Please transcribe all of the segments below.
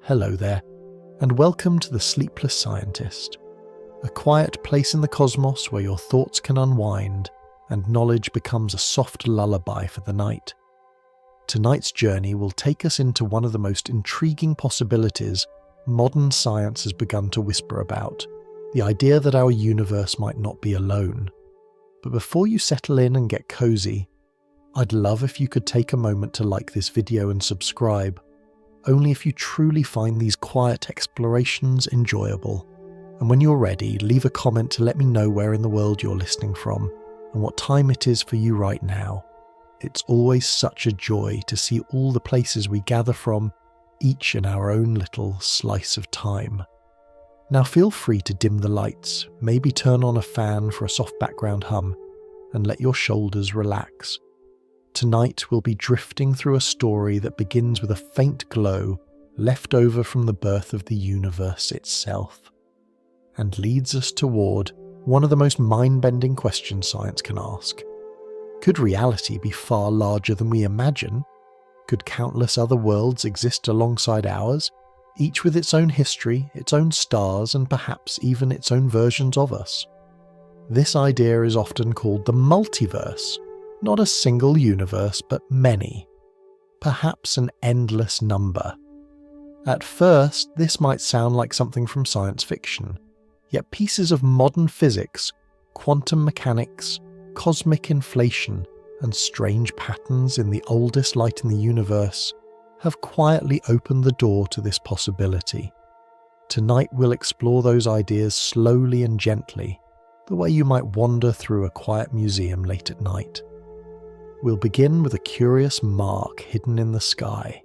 Hello there, and welcome to the Sleepless Scientist, a quiet place in the cosmos where your thoughts can unwind and knowledge becomes a soft lullaby for the night. Tonight's journey will take us into one of the most intriguing possibilities modern science has begun to whisper about, the idea that our universe might not be alone. But before you settle in and get cozy, I'd love if you could take a moment to like this video and subscribe, only if you truly find these quiet explorations enjoyable. And when you're ready, leave a comment to let me know where in the world you're listening from and what time it is for you right now. It's always such a joy to see all the places we gather from, each in our own little slice of time. Now feel free to dim the lights, maybe turn on a fan for a soft background hum, and let your shoulders relax. Tonight we'll be drifting through a story that begins with a faint glow left over from the birth of the universe itself, and leads us toward one of the most mind-bending questions science can ask. Could reality be far larger than we imagine? Could countless other worlds exist alongside ours, each with its own history, its own stars, and perhaps even its own versions of us? This idea is often called the multiverse, not a single universe, but many, perhaps an endless number. At first, this might sound like something from science fiction, yet pieces of modern physics, quantum mechanics, cosmic inflation, and strange patterns in the oldest light in the universe have quietly opened the door to this possibility. Tonight we'll explore those ideas slowly and gently, the way you might wander through a quiet museum late at night. We'll begin with a curious mark hidden in the sky,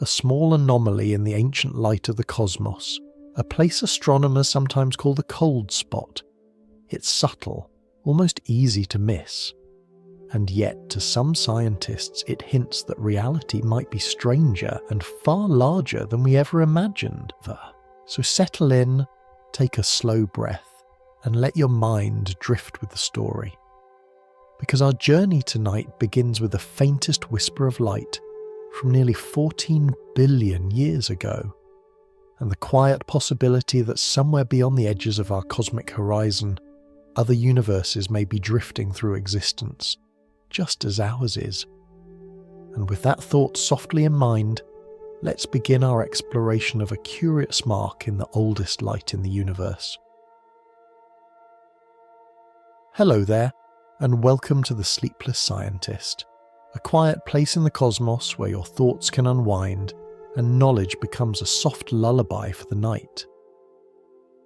a small anomaly in the ancient light of the cosmos, a place astronomers sometimes call the cold spot. It's subtle, almost easy to miss. And yet, to some scientists, it hints that reality might be stranger and far larger than we ever imagined. So settle in, take a slow breath, and let your mind drift with the story. Because our journey tonight begins with the faintest whisper of light from nearly 14 billion years ago, and the quiet possibility that somewhere beyond the edges of our cosmic horizon, other universes may be drifting through existence, just as ours is. And with that thought softly in mind, let's begin our exploration of a curious mark in the oldest light in the universe. Hello there, and welcome to the Sleepless Scientist, a quiet place in the cosmos where your thoughts can unwind and knowledge becomes a soft lullaby for the night.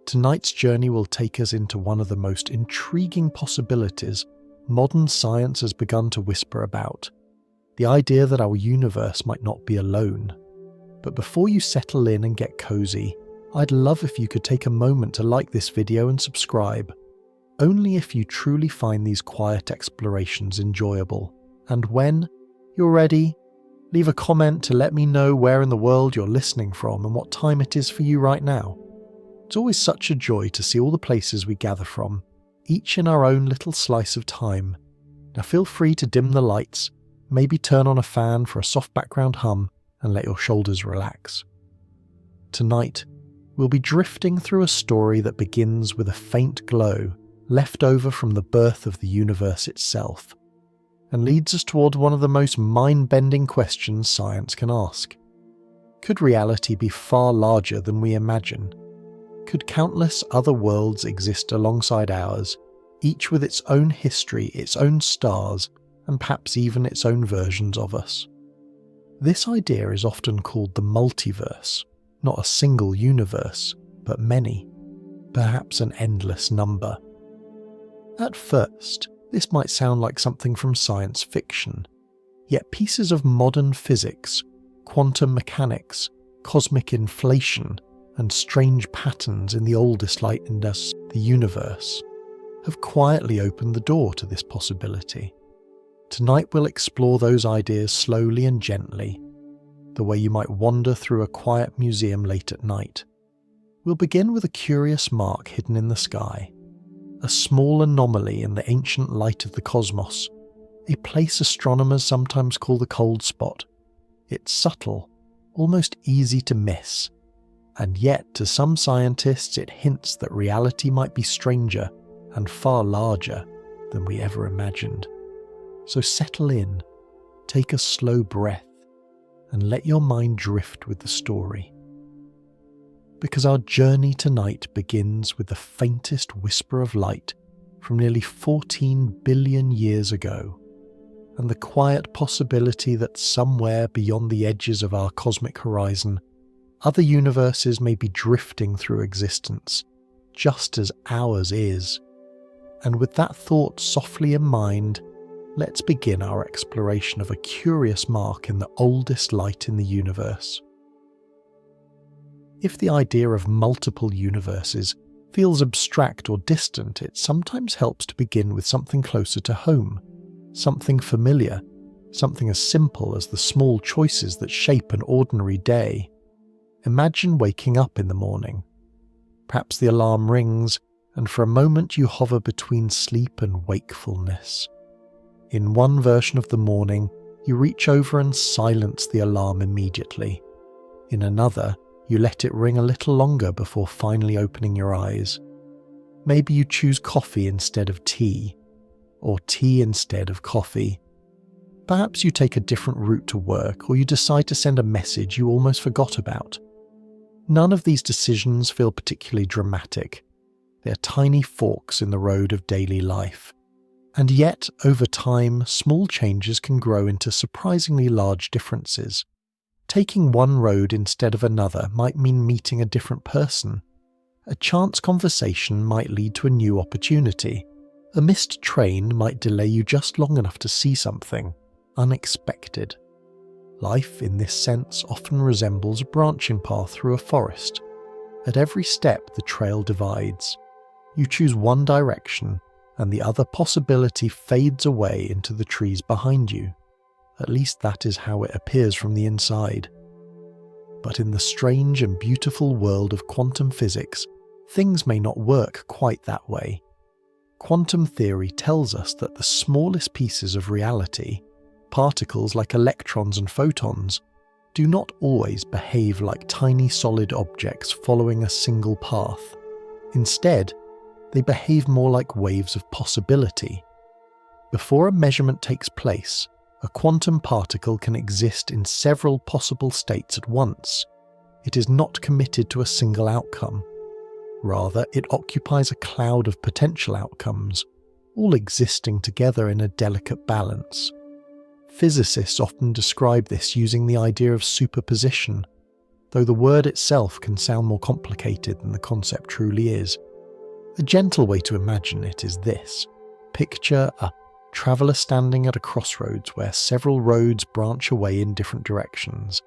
Tonight's journey will take us into one of the most intriguing possibilities modern science has begun to whisper about, the idea that our universe might not be alone. But before you settle in and get cozy, I'd love if you could take a moment to like this video and subscribe, only if you truly find these quiet explorations enjoyable. And when you're ready, leave a comment to let me know where in the world you're listening from and what time it is for you right now. It's always such a joy to see all the places we gather from, each in our own little slice of time. Now feel free to dim the lights, maybe turn on a fan for a soft background hum, and let your shoulders relax. Tonight, we'll be drifting through a story that begins with a faint glow left over from the birth of the universe itself, and leads us toward one of the most mind-bending questions science can ask. Could reality be far larger than we imagine? Could countless other worlds exist alongside ours, each with its own history, its own stars, and perhaps even its own versions of us? This idea is often called the multiverse, not a single universe, but many, perhaps an endless number. At first, this might sound like something from science fiction, yet pieces of modern physics, quantum mechanics, cosmic inflation, and strange patterns in the oldest light in the universe have quietly opened the door to this possibility. Tonight we'll explore those ideas slowly and gently, the way you might wander through a quiet museum late at night. We'll begin with a curious mark hidden in the sky, a small anomaly in the ancient light of the cosmos, a place astronomers sometimes call the cold spot. It's subtle, almost easy to miss, And yet, to some scientists, it hints that reality might be stranger and far larger than we ever imagined. So settle in, take a slow breath, and let your mind drift with the story. Because our journey tonight begins with the faintest whisper of light from nearly 14 billion years ago, and the quiet possibility that somewhere beyond the edges of our cosmic horizon, other universes may be drifting through existence, just as ours is. And with that thought softly in mind, let's begin our exploration of a curious mark in the oldest light in the universe. If the idea of multiple universes feels abstract or distant, it sometimes helps to begin with something closer to home, something familiar, something as simple as the small choices that shape an ordinary day. Imagine waking up in the morning. Perhaps the alarm rings, and for a moment you hover between sleep and wakefulness. In one version of the morning, you reach over and silence the alarm immediately. In another, you let it ring a little longer before finally opening your eyes. Maybe you choose coffee instead of tea, or tea instead of coffee. Perhaps you take a different route to work, or you decide to send a message you almost forgot about. None of these decisions feel particularly dramatic. They are tiny forks in the road of daily life. And yet, over time, small changes can grow into surprisingly large differences. Taking one road instead of another might mean meeting a different person. A chance conversation might lead to a new opportunity. A missed train might delay you just long enough to see something unexpected. Life, in this sense, often resembles a branching path through a forest. At every step, the trail divides. You choose one direction, and the other possibility fades away into the trees behind you. At least that is how it appears from the inside. But in the strange and beautiful world of quantum physics, things may not work quite that way. Quantum theory tells us that the smallest pieces of reality, particles like electrons and photons, do not always behave like tiny solid objects following a single path. Instead, they behave more like waves of possibility. Before a measurement takes place, a quantum particle can exist in several possible states at once. It is not committed to a single outcome. Rather, it occupies a cloud of potential outcomes, all existing together in a delicate balance. Physicists often describe this using the idea of superposition, though the word itself can sound more complicated than the concept truly is. A gentle way to imagine it is this. Picture a traveller standing at a crossroads where several roads branch away in different directions.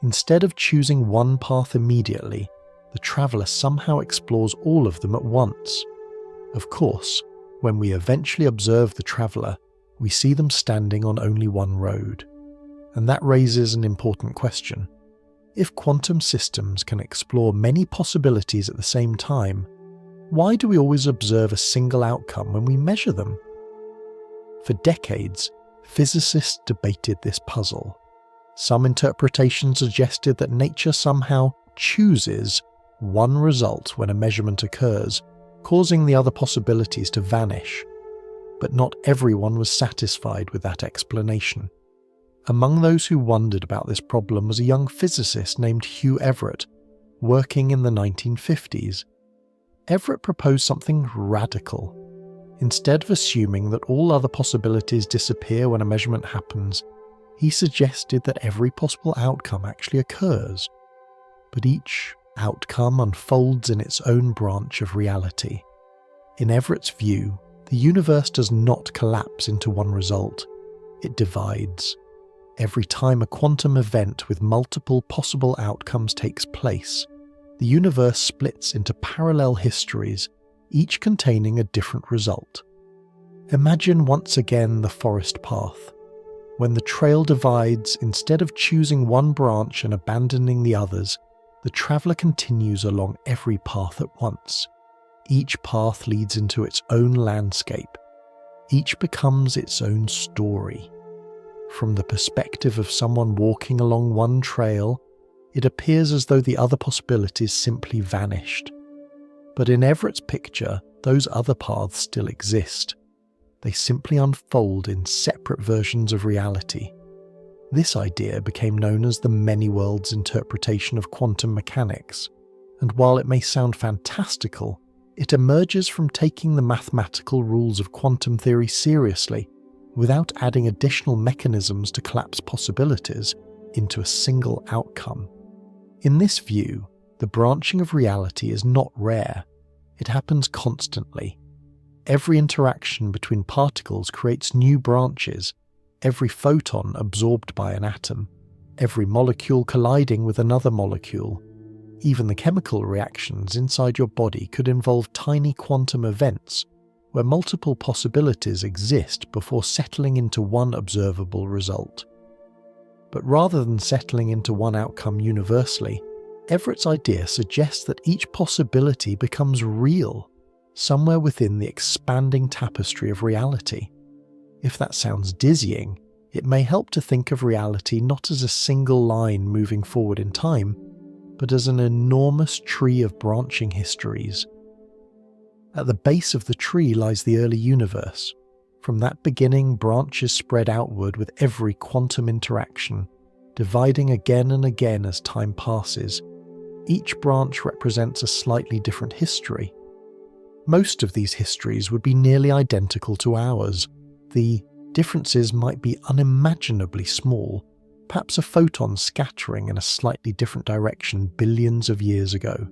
Instead of choosing one path immediately, the traveller somehow explores all of them at once. Of course, when we eventually observe the traveller, we see them standing on only one road. And that raises an important question. If quantum systems can explore many possibilities at the same time, why do we always observe a single outcome when we measure them? For decades, physicists debated this puzzle. Some interpretations suggested that nature somehow chooses one result when a measurement occurs, causing the other possibilities to vanish. But not everyone was satisfied with that explanation. Among those who wondered about this problem was a young physicist named Hugh Everett, working in the 1950s. Everett proposed something radical. Instead of assuming that all other possibilities disappear when a measurement happens, he suggested that every possible outcome actually occurs. But each outcome unfolds in its own branch of reality. In Everett's view, the universe does not collapse into one result. It divides. Every time a quantum event with multiple possible outcomes takes place, the universe splits into parallel histories, each containing a different result. Imagine once again the forest path. When the trail divides, instead of choosing one branch and abandoning the others, the traveller continues along every path at once. Each path leads into its own landscape. Each becomes its own story. From the perspective of someone walking along one trail, it appears as though the other possibilities simply vanished. But in Everett's picture, those other paths still exist. They simply unfold in separate versions of reality. This idea became known as the many worlds interpretation of quantum mechanics, and while it may sound fantastical, it emerges from taking the mathematical rules of quantum theory seriously without adding additional mechanisms to collapse possibilities into a single outcome. In this view, the branching of reality is not rare. It happens constantly. Every interaction between particles creates new branches, every photon absorbed by an atom, every molecule colliding with another molecule. Even the chemical reactions inside your body could involve tiny quantum events where multiple possibilities exist before settling into one observable result. But rather than settling into one outcome universally, Everett's idea suggests that each possibility becomes real, somewhere within the expanding tapestry of reality. If that sounds dizzying, it may help to think of reality not as a single line moving forward in time, but as an enormous tree of branching histories. At the base of the tree lies the early universe. From that beginning, branches spread outward with every quantum interaction, dividing again and again as time passes. Each branch represents a slightly different history. Most of these histories would be nearly identical to ours. The differences might be unimaginably small, perhaps a photon scattering in a slightly different direction billions of years ago.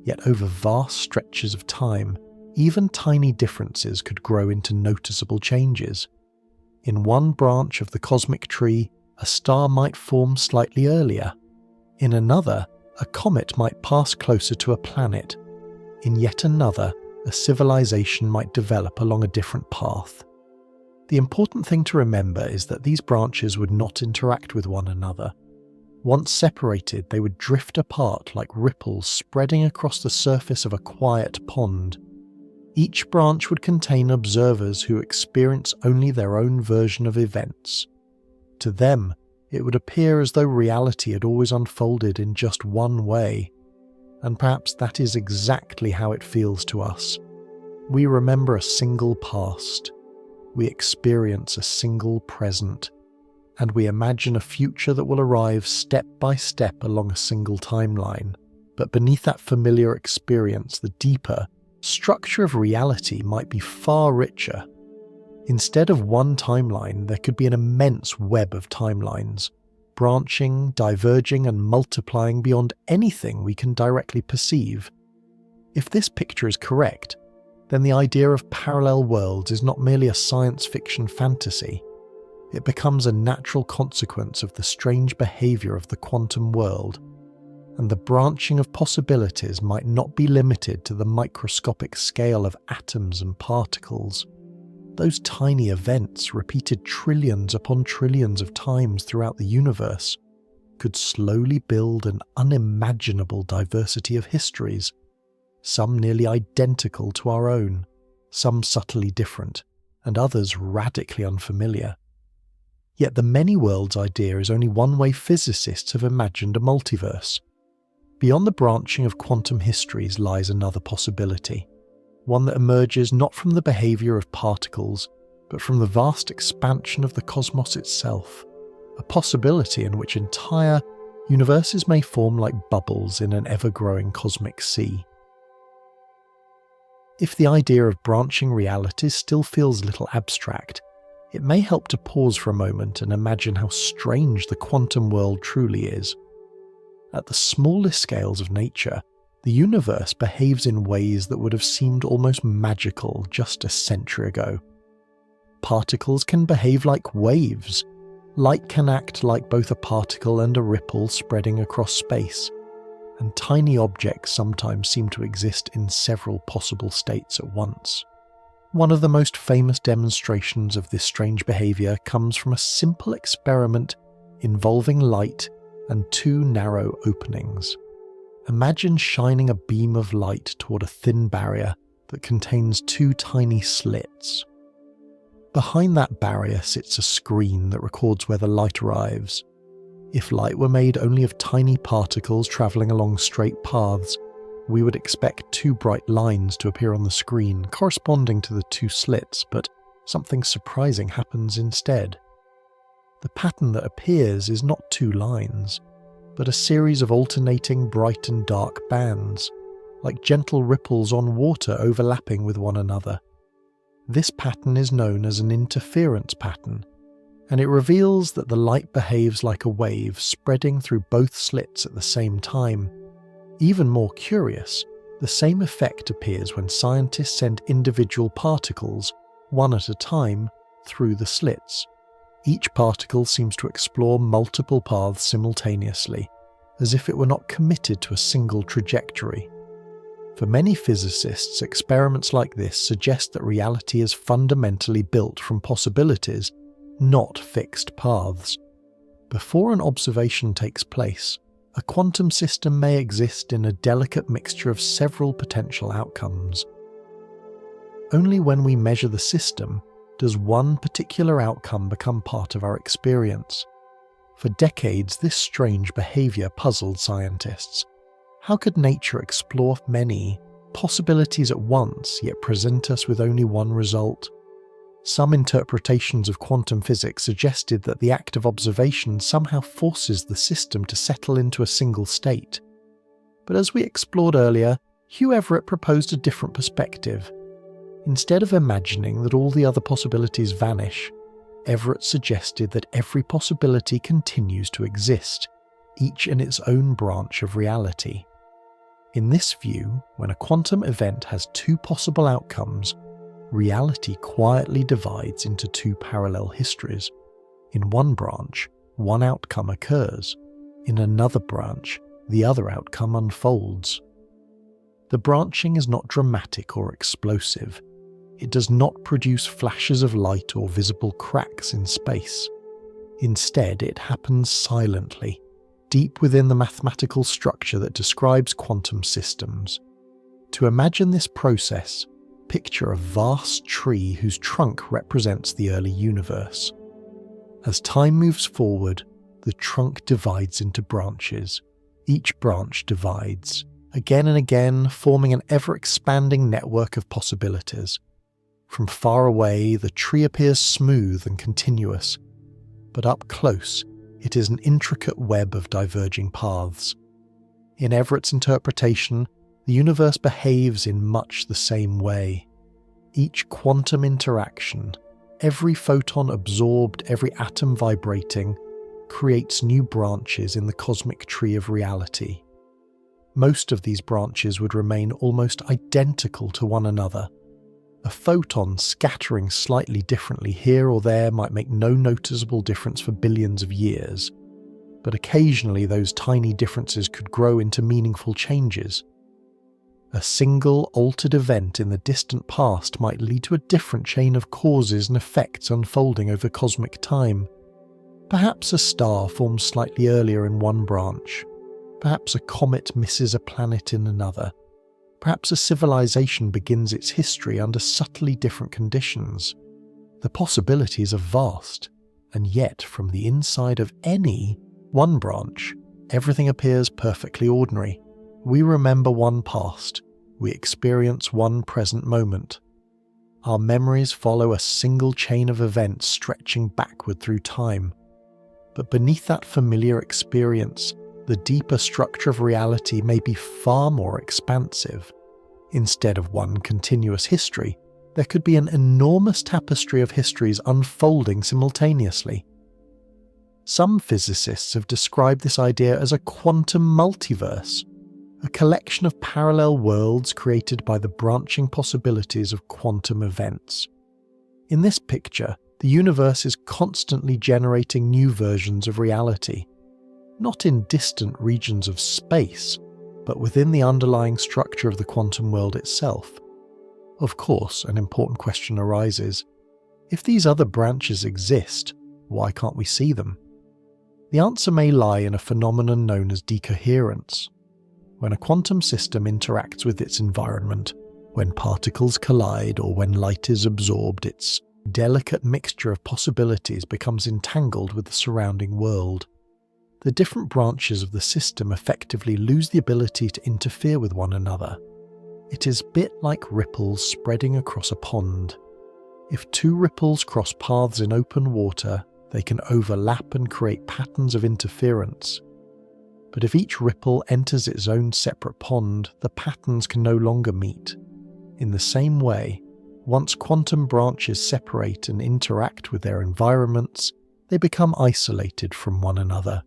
Yet over vast stretches of time, even tiny differences could grow into noticeable changes. In one branch of the cosmic tree, a star might form slightly earlier. In another, a comet might pass closer to a planet. In yet another, a civilization might develop along a different path. The important thing to remember is that these branches would not interact with one another. Once separated, they would drift apart like ripples spreading across the surface of a quiet pond. Each branch would contain observers who experience only their own version of events. To them, it would appear as though reality had always unfolded in just one way, and perhaps that is exactly how it feels to us. We remember a single past, we experience a single present, and we imagine a future that will arrive step by step along a single timeline. But beneath that familiar experience, the deeper structure of reality might be far richer. Instead of one timeline, there could be an immense web of timelines, branching, diverging, and multiplying beyond anything we can directly perceive. If this picture is correct, then the idea of parallel worlds is not merely a science fiction fantasy. It becomes a natural consequence of the strange behavior of the quantum world, and the branching of possibilities might not be limited to the microscopic scale of atoms and particles. Those tiny events, repeated trillions upon trillions of times throughout the universe, could slowly build an unimaginable diversity of histories, some nearly identical to our own, some subtly different, and others radically unfamiliar. Yet the many worlds idea is only one way physicists have imagined a multiverse. Beyond the branching of quantum histories lies another possibility, one that emerges not from the behavior of particles, but from the vast expansion of the cosmos itself, a possibility in which entire universes may form like bubbles in an ever-growing cosmic sea. If the idea of branching realities still feels a little abstract, it may help to pause for a moment and imagine how strange the quantum world truly is. At the smallest scales of nature, the universe behaves in ways that would have seemed almost magical just a century ago. Particles can behave like waves. Light can act like both a particle and a ripple spreading across space. And tiny objects sometimes seem to exist in several possible states at once. One of the most famous demonstrations of this strange behavior comes from a simple experiment involving light and two narrow openings. Imagine shining a beam of light toward a thin barrier that contains two tiny slits. Behind that barrier sits a screen that records where the light arrives. If light were made only of tiny particles travelling along straight paths, we would expect two bright lines to appear on the screen corresponding to the two slits, but something surprising happens instead. The pattern that appears is not two lines, but a series of alternating bright and dark bands, like gentle ripples on water overlapping with one another. This pattern is known as an interference pattern, and it reveals that the light behaves like a wave spreading through both slits at the same time. Even more curious, the same effect appears when scientists send individual particles, one at a time, through the slits. Each particle seems to explore multiple paths simultaneously, as if it were not committed to a single trajectory. For many physicists, experiments like this suggest that reality is fundamentally built from possibilities, not fixed paths. Before an observation takes place, a quantum system may exist in a delicate mixture of several potential outcomes. Only when we measure the system does one particular outcome become part of our experience. For decades, this strange behaviour puzzled scientists. How could nature explore many possibilities at once, yet present us with only one result? Some interpretations of quantum physics suggested that the act of observation somehow forces the system to settle into a single state. But as we explored earlier, Hugh Everett proposed a different perspective. Instead of imagining that all the other possibilities vanish, Everett suggested that every possibility continues to exist, each in its own branch of reality. In this view, when a quantum event has two possible outcomes, reality quietly divides into two parallel histories. In one branch, one outcome occurs. In another branch, the other outcome unfolds. The branching is not dramatic or explosive. It does not produce flashes of light or visible cracks in space. Instead, it happens silently, deep within the mathematical structure that describes quantum systems. To imagine this process, picture a vast tree whose trunk represents the early universe. As time moves forward, the trunk divides into branches. Each branch divides, again and again, forming an ever-expanding network of possibilities. From far away, the tree appears smooth and continuous, but up close, it is an intricate web of diverging paths. In Everett's interpretation, the universe behaves in much the same way. Each quantum interaction, every photon absorbed, every atom vibrating, creates new branches in the cosmic tree of reality. Most of these branches would remain almost identical to one another. A photon scattering slightly differently here or there might make no noticeable difference for billions of years, but occasionally those tiny differences could grow into meaningful changes. A single altered event in the distant past might lead to a different chain of causes and effects unfolding over cosmic time. Perhaps a star forms slightly earlier in one branch. Perhaps a comet misses a planet in another. Perhaps a civilization begins its history under subtly different conditions. The possibilities are vast, and yet from the inside of any one branch, everything appears perfectly ordinary. We remember one past. We experience one present moment. Our memories follow a single chain of events stretching backward through time. But beneath that familiar experience, the deeper structure of reality may be far more expansive. Instead of one continuous history, there could be an enormous tapestry of histories unfolding simultaneously. Some physicists have described this idea as a quantum multiverse, a collection of parallel worlds created by the branching possibilities of quantum events. In this picture, the universe is constantly generating new versions of reality, not in distant regions of space, but within the underlying structure of the quantum world itself. Of course, an important question arises. If these other branches exist, why can't we see them? The answer may lie in a phenomenon known as decoherence. When a quantum system interacts with its environment, when particles collide or when light is absorbed, its delicate mixture of possibilities becomes entangled with the surrounding world. the different branches of the system effectively lose the ability to interfere with one another. It is a bit like ripples spreading across a pond. If two ripples cross paths in open water, they can overlap and create patterns of interference. But if each ripple enters its own separate pond, the patterns can no longer meet. In the same way, once quantum branches separate and interact with their environments, they become isolated from one another.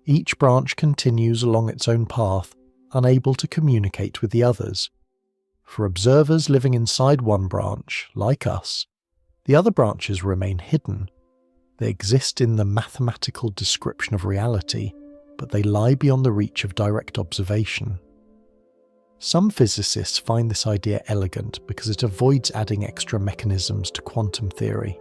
Each branch continues along its own path, unable to communicate with the others. For observers living inside one branch, like us, the other branches remain hidden. They exist in the mathematical description of reality, but they lie beyond the reach of direct observation. Some physicists find this idea elegant because it avoids adding extra mechanisms to quantum theory.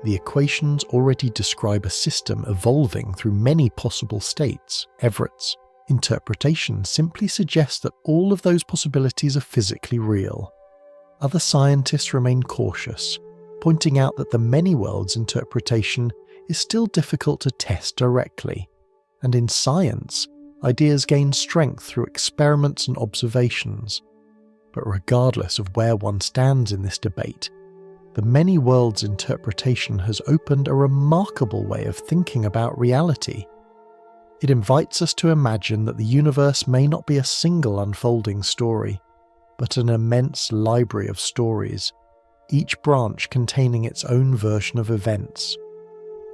The equations already describe a system evolving through many possible states, Everett's. Interpretation simply suggests that all of those possibilities are physically real. Other scientists remain cautious, pointing out that the many worlds interpretation is still difficult to test directly, and in science, ideas gain strength through experiments and observations. But regardless of where one stands in this debate, the many worlds interpretation has opened a remarkable way of thinking about reality. It invites us to imagine that the universe may not be a single unfolding story, but an immense library of stories, each branch containing its own version of events.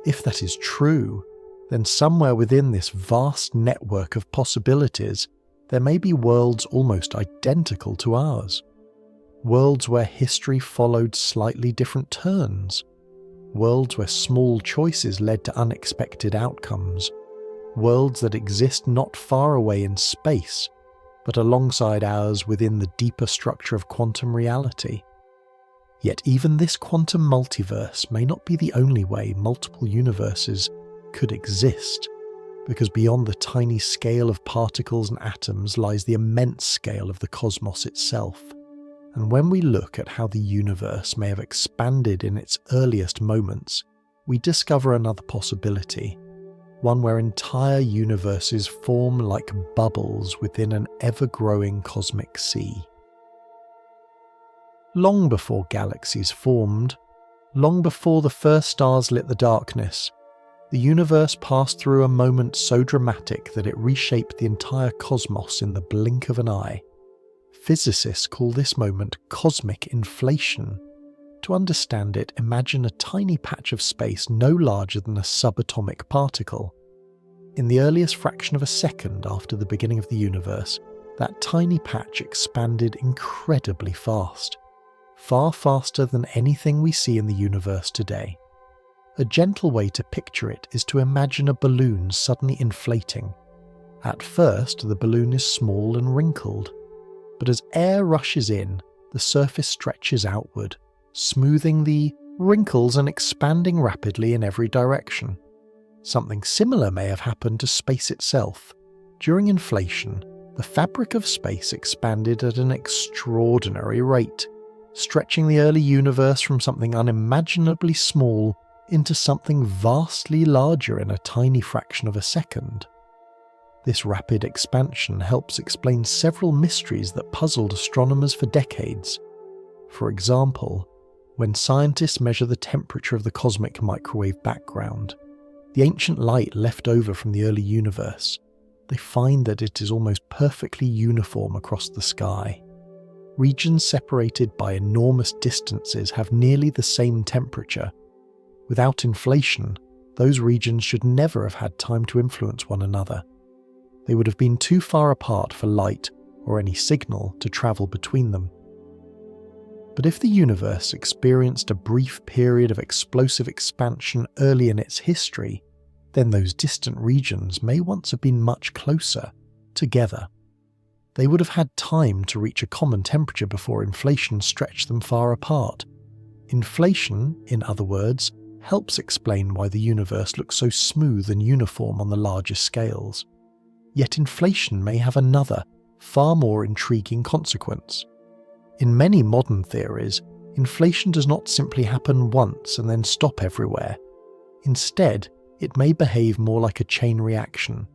If that is true, then somewhere within this vast network of possibilities, there may be worlds almost identical to ours. Worlds where history followed slightly different turns. Worlds where small choices led to unexpected outcomes. Worlds that exist not far away in space, but alongside ours within the deeper structure of quantum reality. Yet even this quantum multiverse may not be the only way multiple universes could exist, because beyond the tiny scale of particles and atoms lies the immense scale of the cosmos itself. And when we look at how the universe may have expanded in its earliest moments, we discover another possibility, one where entire universes form like bubbles within an ever-growing cosmic sea. Long before galaxies formed, long before the first stars lit the darkness, the universe passed through a moment so dramatic that it reshaped the entire cosmos in the blink of an eye. Physicists call this moment cosmic inflation. To understand it, imagine a tiny patch of space no larger than a subatomic particle. In the earliest fraction of a second after the beginning of the universe, that tiny patch expanded incredibly fast, far faster than anything we see in the universe today. A gentle way to picture it is to imagine a balloon suddenly inflating. At first, the balloon is small and wrinkled, but as air rushes in, the surface stretches outward, smoothing the wrinkles and expanding rapidly in every direction. Something similar may have happened to space itself. During inflation, the fabric of space expanded at an extraordinary rate, stretching the early universe from something unimaginably small into something vastly larger in a tiny fraction of a second. This rapid expansion helps explain several mysteries that puzzled astronomers for decades. For example, when scientists measure the temperature of the cosmic microwave background, the ancient light left over from the early universe, they find that it is almost perfectly uniform across the sky. Regions separated by enormous distances have nearly the same temperature. Without inflation, those regions should never have had time to influence one another. They would have been too far apart for light or any signal to travel between them. But if the universe experienced a brief period of explosive expansion early in its history, then those distant regions may once have been much closer, together. They would have had time to reach a common temperature before inflation stretched them far apart. Inflation, in other words, helps explain why the universe looks so smooth and uniform on the larger scales. Yet inflation may have another, far more intriguing consequence. In many modern theories, inflation does not simply happen once and then stop everywhere. Instead, it may behave more like a chain reaction.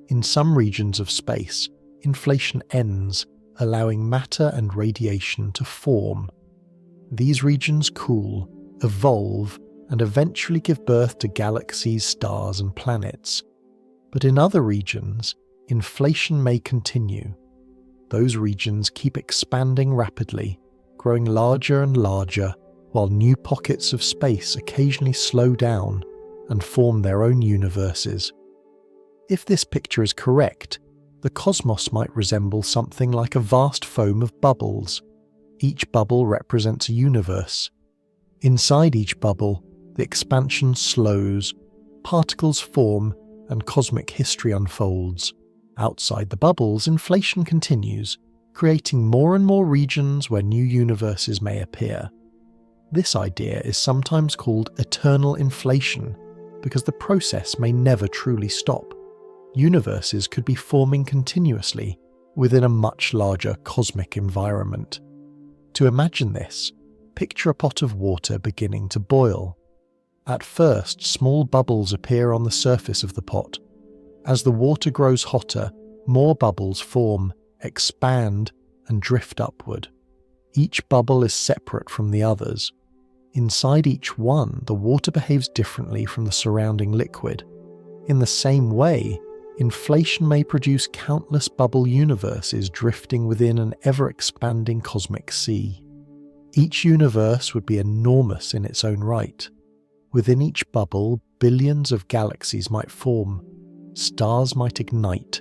In some regions of space, inflation ends, allowing matter and radiation to form. These regions cool, evolve, and eventually give birth to galaxies, stars, and planets. But in other regions, inflation may continue. Those regions keep expanding rapidly, growing larger and larger, while new pockets of space occasionally slow down and form their own universes. If this picture is correct, the cosmos might resemble something like a vast foam of bubbles. Each bubble represents a universe. Inside each bubble, the expansion slows, particles form, and cosmic history unfolds. Outside the bubbles, inflation continues, creating more and more regions where new universes may appear. This idea is sometimes called eternal inflation because the process may never truly stop. Universes could be forming continuously within a much larger cosmic environment. To imagine this, picture a pot of water beginning to boil. At first, small bubbles appear on the surface of the pot. As the water grows hotter, more bubbles form, expand, and drift upward. Each bubble is separate from the others. Inside each one, the water behaves differently from the surrounding liquid. In the same way, inflation may produce countless bubble universes drifting within an ever-expanding cosmic sea. Each universe would be enormous in its own right. Within each bubble, billions of galaxies might form, stars might ignite,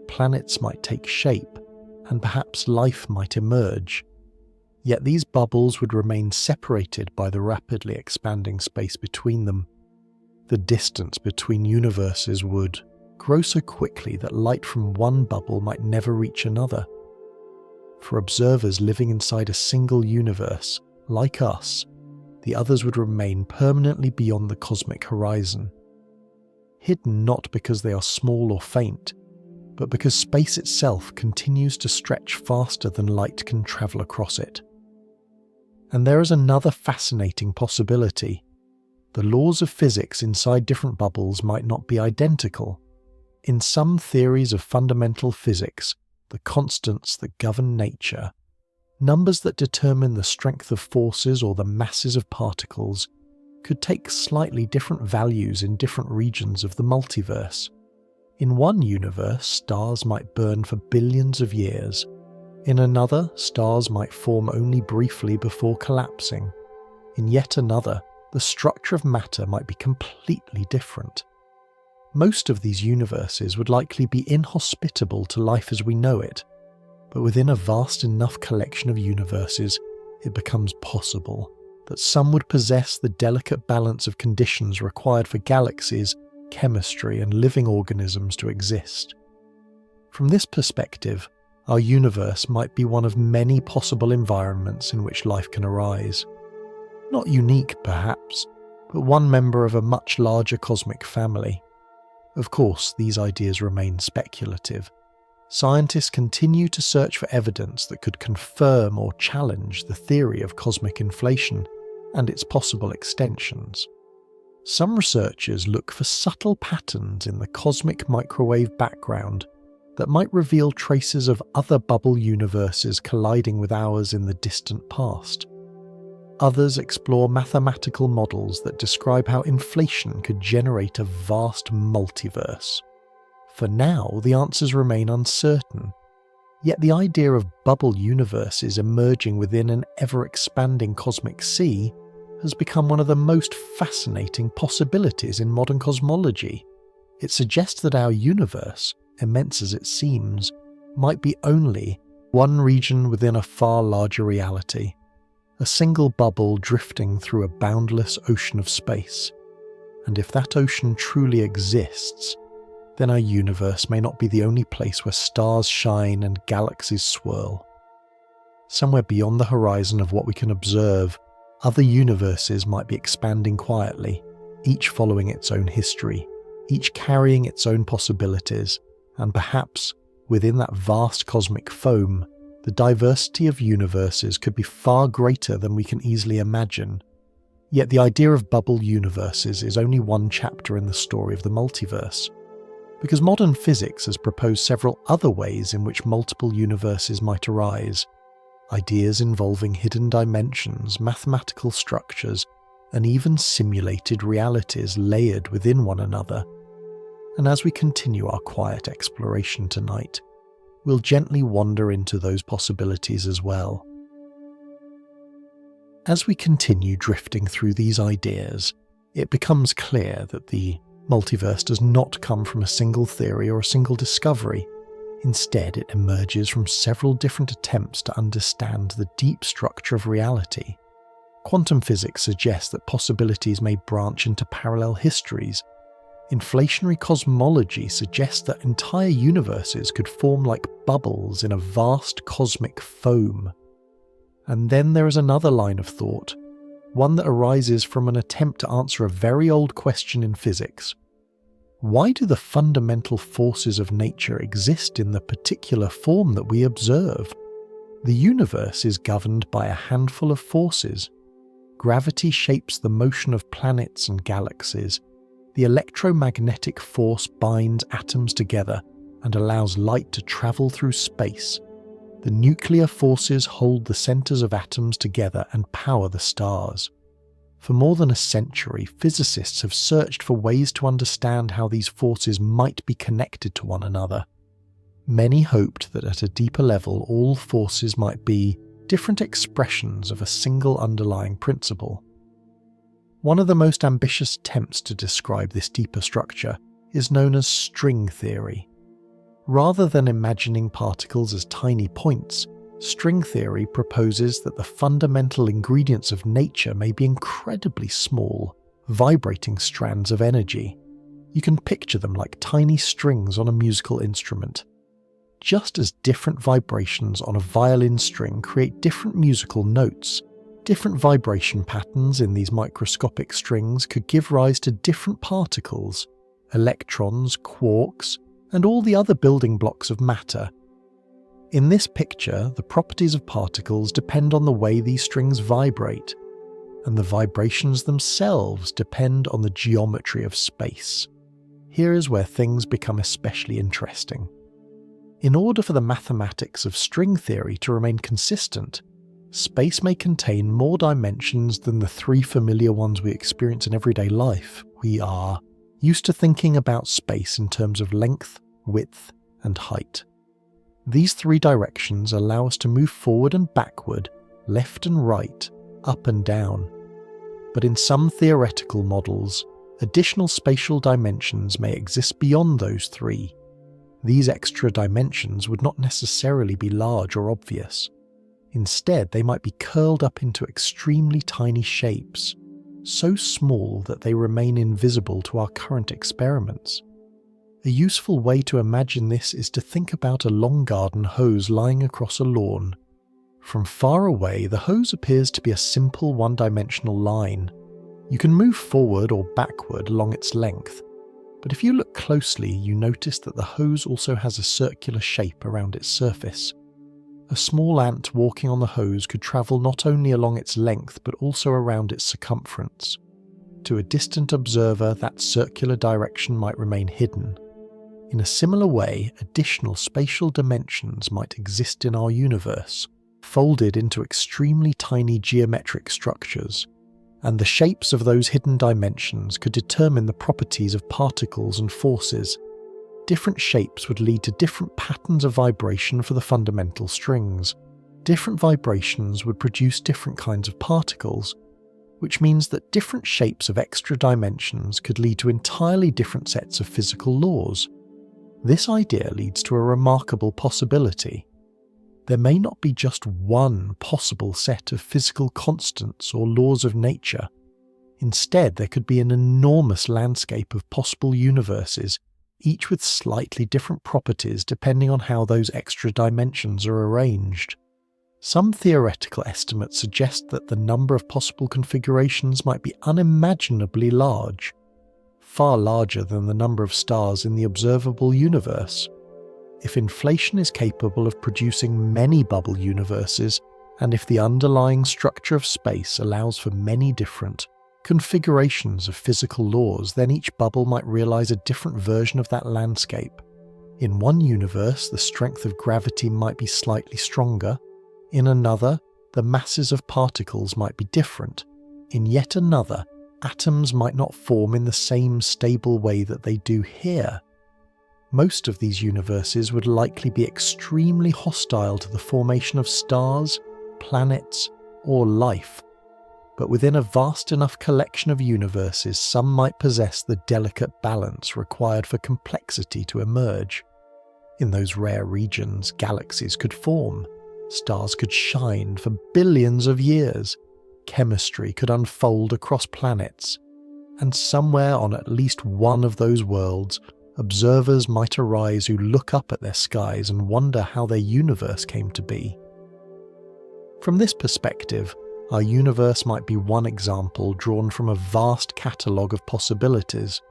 planets might take shape, and perhaps life might emerge. Yet these bubbles would remain separated by the rapidly expanding space between them. The distance between universes would grow so quickly that light from one bubble might never reach another. For observers living inside a single universe, like us, the others would remain permanently beyond the cosmic horizon. Hidden not because they are small or faint, but because space itself continues to stretch faster than light can travel across it. And there is another fascinating possibility. The laws of physics inside different bubbles might not be identical. In some theories of fundamental physics, the constants that govern nature, numbers that determine the strength of forces or the masses of particles, could take slightly different values in different regions of the multiverse. In one universe, stars might burn for billions of years. In another, stars might form only briefly before collapsing. In yet another, the structure of matter might be completely different. Most of these universes would likely be inhospitable to life as we know it, but within a vast enough collection of universes, it becomes possible that some would possess the delicate balance of conditions required for galaxies, chemistry, and living organisms to exist. From this perspective, our universe might be one of many possible environments in which life can arise. Not unique, perhaps, but one member of a much larger cosmic family. Of course, these ideas remain speculative. Scientists continue to search for evidence that could confirm or challenge the theory of cosmic inflation and its possible extensions. Some researchers look for subtle patterns in the cosmic microwave background that might reveal traces of other bubble universes colliding with ours in the distant past. Others explore mathematical models that describe how inflation could generate a vast multiverse. For now, the answers remain uncertain, yet the idea of bubble universes emerging within an ever-expanding cosmic sea has become one of the most fascinating possibilities in modern cosmology. It suggests that our universe, immense as it seems, might be only one region within a far larger reality, a single bubble drifting through a boundless ocean of space. And if that ocean truly exists, then our universe may not be the only place where stars shine and galaxies swirl. Somewhere beyond the horizon of what we can observe, other universes might be expanding quietly, each following its own history, each carrying its own possibilities, and perhaps, within that vast cosmic foam, the diversity of universes could be far greater than we can easily imagine. Yet the idea of bubble universes is only one chapter in the story of the multiverse, because modern physics has proposed several other ways in which multiple universes might arise, ideas involving hidden dimensions, mathematical structures, and even simulated realities layered within one another. And as we continue our quiet exploration tonight, we'll gently wander into those possibilities as well. As we continue drifting through these ideas, it becomes clear that the multiverse does not come from a single theory or a single discovery. Instead, it emerges from several different attempts to understand the deep structure of reality. Quantum physics suggests that possibilities may branch into parallel histories. Inflationary cosmology suggests that entire universes could form like bubbles in a vast cosmic foam. And then there is another line of thought, one that arises from an attempt to answer a very old question in physics. Why do the fundamental forces of nature exist in the particular form that we observe? The universe is governed by a handful of forces. Gravity shapes the motion of planets and galaxies. The electromagnetic force binds atoms together and allows light to travel through space. The nuclear forces hold the centers of atoms together and power the stars. For more than a century, physicists have searched for ways to understand how these forces might be connected to one another. Many hoped that at a deeper level all forces might be different expressions of a single underlying principle. One of the most ambitious attempts to describe this deeper structure is known as string theory. Rather than imagining particles as tiny points, string theory proposes that the fundamental ingredients of nature may be incredibly small, vibrating strands of energy. You can picture them like tiny strings on a musical instrument. Just as different vibrations on a violin string create different musical notes, different vibration patterns in these microscopic strings could give rise to different particles, electrons, quarks, and all the other building blocks of matter. In this picture, the properties of particles depend on the way these strings vibrate, and the vibrations themselves depend on the geometry of space. Here is where things become especially interesting. In order for the mathematics of string theory to remain consistent, space may contain more dimensions than the three familiar ones we experience in everyday life. We are used to thinking about space in terms of length, width, and height. These three directions allow us to move forward and backward, left and right, up and down. But in some theoretical models, additional spatial dimensions may exist beyond those three. These extra dimensions would not necessarily be large or obvious. Instead, they might be curled up into extremely tiny shapes, so small that they remain invisible to our current experiments. A useful way to imagine this is to think about a long garden hose lying across a lawn. From far away, the hose appears to be a simple one-dimensional line. You can move forward or backward along its length, but if you look closely, you notice that the hose also has a circular shape around its surface. A small ant walking on the hose could travel not only along its length but also around its circumference. To a distant observer, that circular direction might remain hidden. In a similar way, additional spatial dimensions might exist in our universe, folded into extremely tiny geometric structures, and the shapes of those hidden dimensions could determine the properties of particles and forces. Different shapes would lead to different patterns of vibration for the fundamental strings. Different vibrations would produce different kinds of particles, which means that different shapes of extra dimensions could lead to entirely different sets of physical laws. This idea leads to a remarkable possibility. There may not be just one possible set of physical constants or laws of nature. Instead, there could be an enormous landscape of possible universes, each with slightly different properties depending on how those extra dimensions are arranged. Some theoretical estimates suggest that the number of possible configurations might be unimaginably large, far larger than the number of stars in the observable universe. If inflation is capable of producing many bubble universes, and if the underlying structure of space allows for many different, configurations of physical laws, then each bubble might realize a different version of that landscape. In one universe, the strength of gravity might be slightly stronger. In another, the masses of particles might be different. In yet another, atoms might not form in the same stable way that they do here. Most of these universes would likely be extremely hostile to the formation of stars, planets, or life. But within a vast enough collection of universes, some might possess the delicate balance required for complexity to emerge. In those rare regions, galaxies could form, stars could shine for billions of years, chemistry could unfold across planets, and somewhere on at least one of those worlds, observers might arise who look up at their skies and wonder how their universe came to be. From this perspective, our universe might be one example drawn from a vast catalogue of possibilities,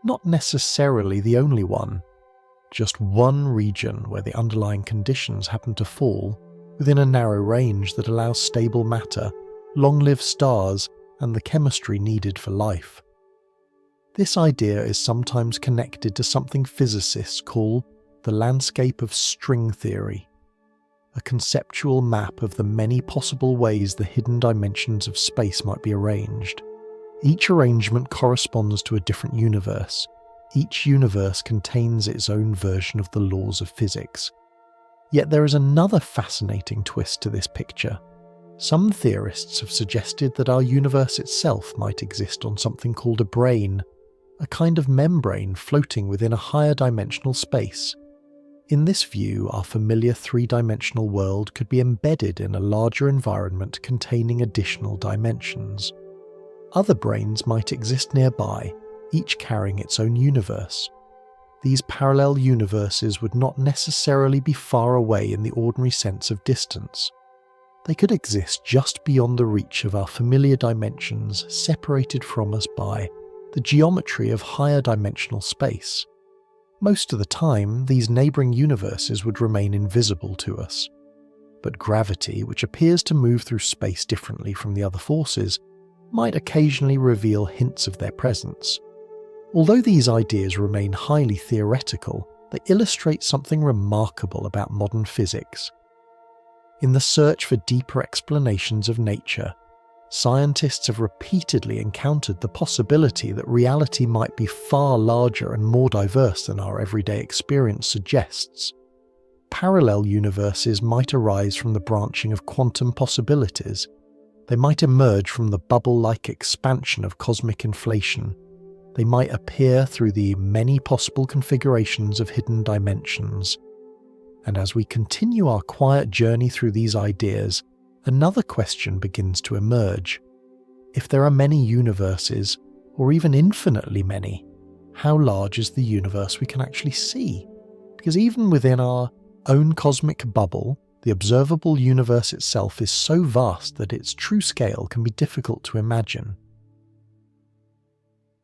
not necessarily the only one, just one region where the underlying conditions happen to fall within a narrow range that allows stable matter, long-lived stars, and the chemistry needed for life. This idea is sometimes connected to something physicists call the landscape of string theory, a conceptual map of the many possible ways the hidden dimensions of space might be arranged. Each arrangement corresponds to a different universe. Each universe contains its own version of the laws of physics. Yet there is another fascinating twist to this picture. Some theorists have suggested that our universe itself might exist on something called a brane, a kind of membrane floating within a higher dimensional space. In this view, our familiar three-dimensional world could be embedded in a larger environment containing additional dimensions. Other branes might exist nearby, each carrying its own universe. These parallel universes would not necessarily be far away in the ordinary sense of distance. They could exist just beyond the reach of our familiar dimensions, separated from us by the geometry of higher dimensional space. Most of the time, these neighbouring universes would remain invisible to us. But gravity, which appears to move through space differently from the other forces, might occasionally reveal hints of their presence. Although these ideas remain highly theoretical, they illustrate something remarkable about modern physics. In the search for deeper explanations of nature, scientists have repeatedly encountered the possibility that reality might be far larger and more diverse than our everyday experience suggests. Parallel universes might arise from the branching of quantum possibilities. They might emerge from the bubble-like expansion of cosmic inflation. They might appear through the many possible configurations of hidden dimensions. And as we continue our quiet journey through these ideas, another question begins to emerge. If there are many universes, or even infinitely many, how large is the universe we can actually see? Because even within our own cosmic bubble, the observable universe itself is so vast that its true scale can be difficult to imagine.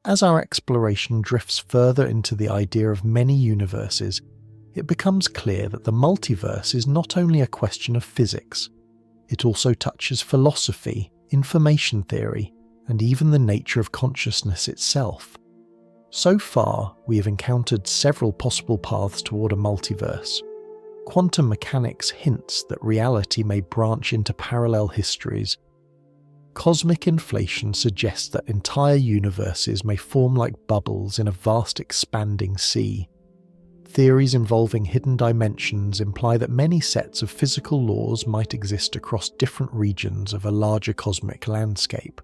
As our exploration drifts further into the idea of many universes, it becomes clear that the multiverse is not only a question of physics. It also touches philosophy, information theory, and even the nature of consciousness itself. So far, we have encountered several possible paths toward a multiverse. Quantum mechanics hints that reality may branch into parallel histories. Cosmic inflation suggests that entire universes may form like bubbles in a vast expanding sea. Theories involving hidden dimensions imply that many sets of physical laws might exist across different regions of a larger cosmic landscape.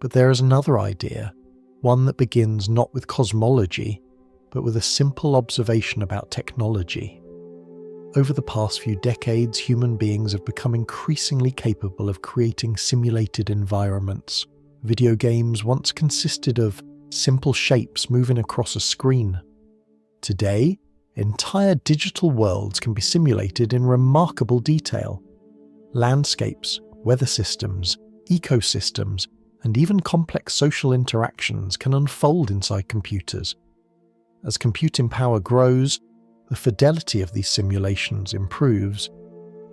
But there is another idea, one that begins not with cosmology, but with a simple observation about technology. Over the past few decades, human beings have become increasingly capable of creating simulated environments. Video games once consisted of simple shapes moving across a screen. Today, entire digital worlds can be simulated in remarkable detail. Landscapes, weather systems, ecosystems, and even complex social interactions can unfold inside computers. As computing power grows, the fidelity of these simulations improves.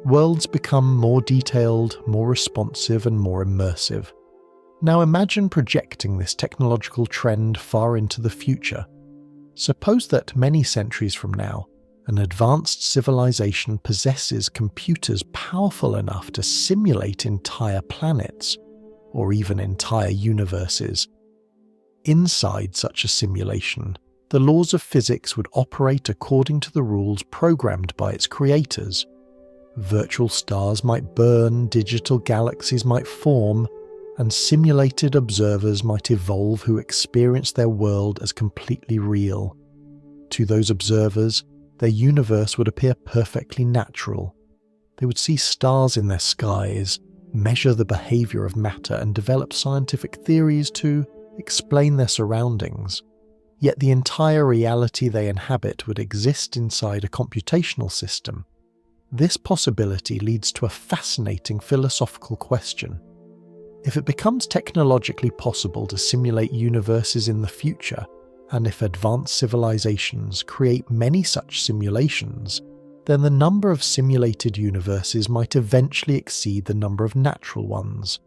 Worlds become more detailed, more responsive, and more immersive. Now imagine projecting this technological trend far into the future. Suppose that many centuries from now, an advanced civilization possesses computers powerful enough to simulate entire planets, or even entire universes. Inside such a simulation, the laws of physics would operate according to the rules programmed by its creators. Virtual stars might burn, digital galaxies might form, and simulated observers might evolve who experience their world as completely real. To those observers, their universe would appear perfectly natural. They would see stars in their skies, measure the behavior of matter, and develop scientific theories to explain their surroundings. Yet the entire reality they inhabit would exist inside a computational system. This possibility leads to a fascinating philosophical question. If it becomes technologically possible to simulate universes in the future, and if advanced civilizations create many such simulations, then the number of simulated universes might eventually exceed the number of natural ones.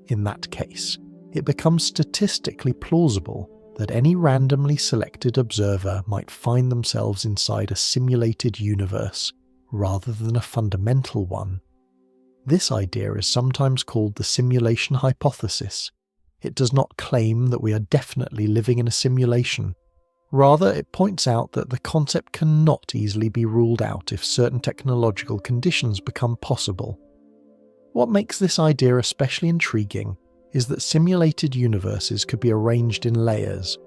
In that case, it becomes statistically plausible that any randomly selected observer might find themselves inside a simulated universe rather than a fundamental one. This idea is sometimes called the simulation hypothesis. It does not claim that we are definitely living in a simulation. Rather, it points out that the concept cannot easily be ruled out if certain technological conditions become possible. What makes this idea especially intriguing is that simulated universes could be arranged in layers.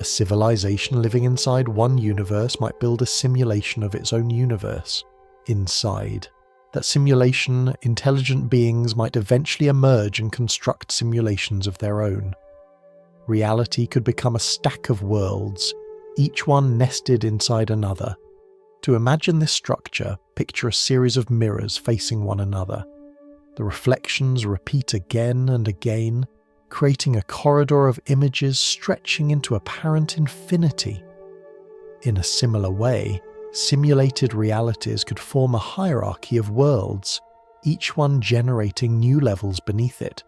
A civilization living inside one universe might build a simulation of its own universe. Inside that simulation, intelligent beings might eventually emerge and construct simulations of their own. Reality could become a stack of worlds, each one nested inside another. To imagine this structure, picture a series of mirrors facing one another. The reflections repeat again and again, creating a corridor of images stretching into apparent infinity. In a similar way, simulated realities could form a hierarchy of worlds, each one generating new levels beneath it.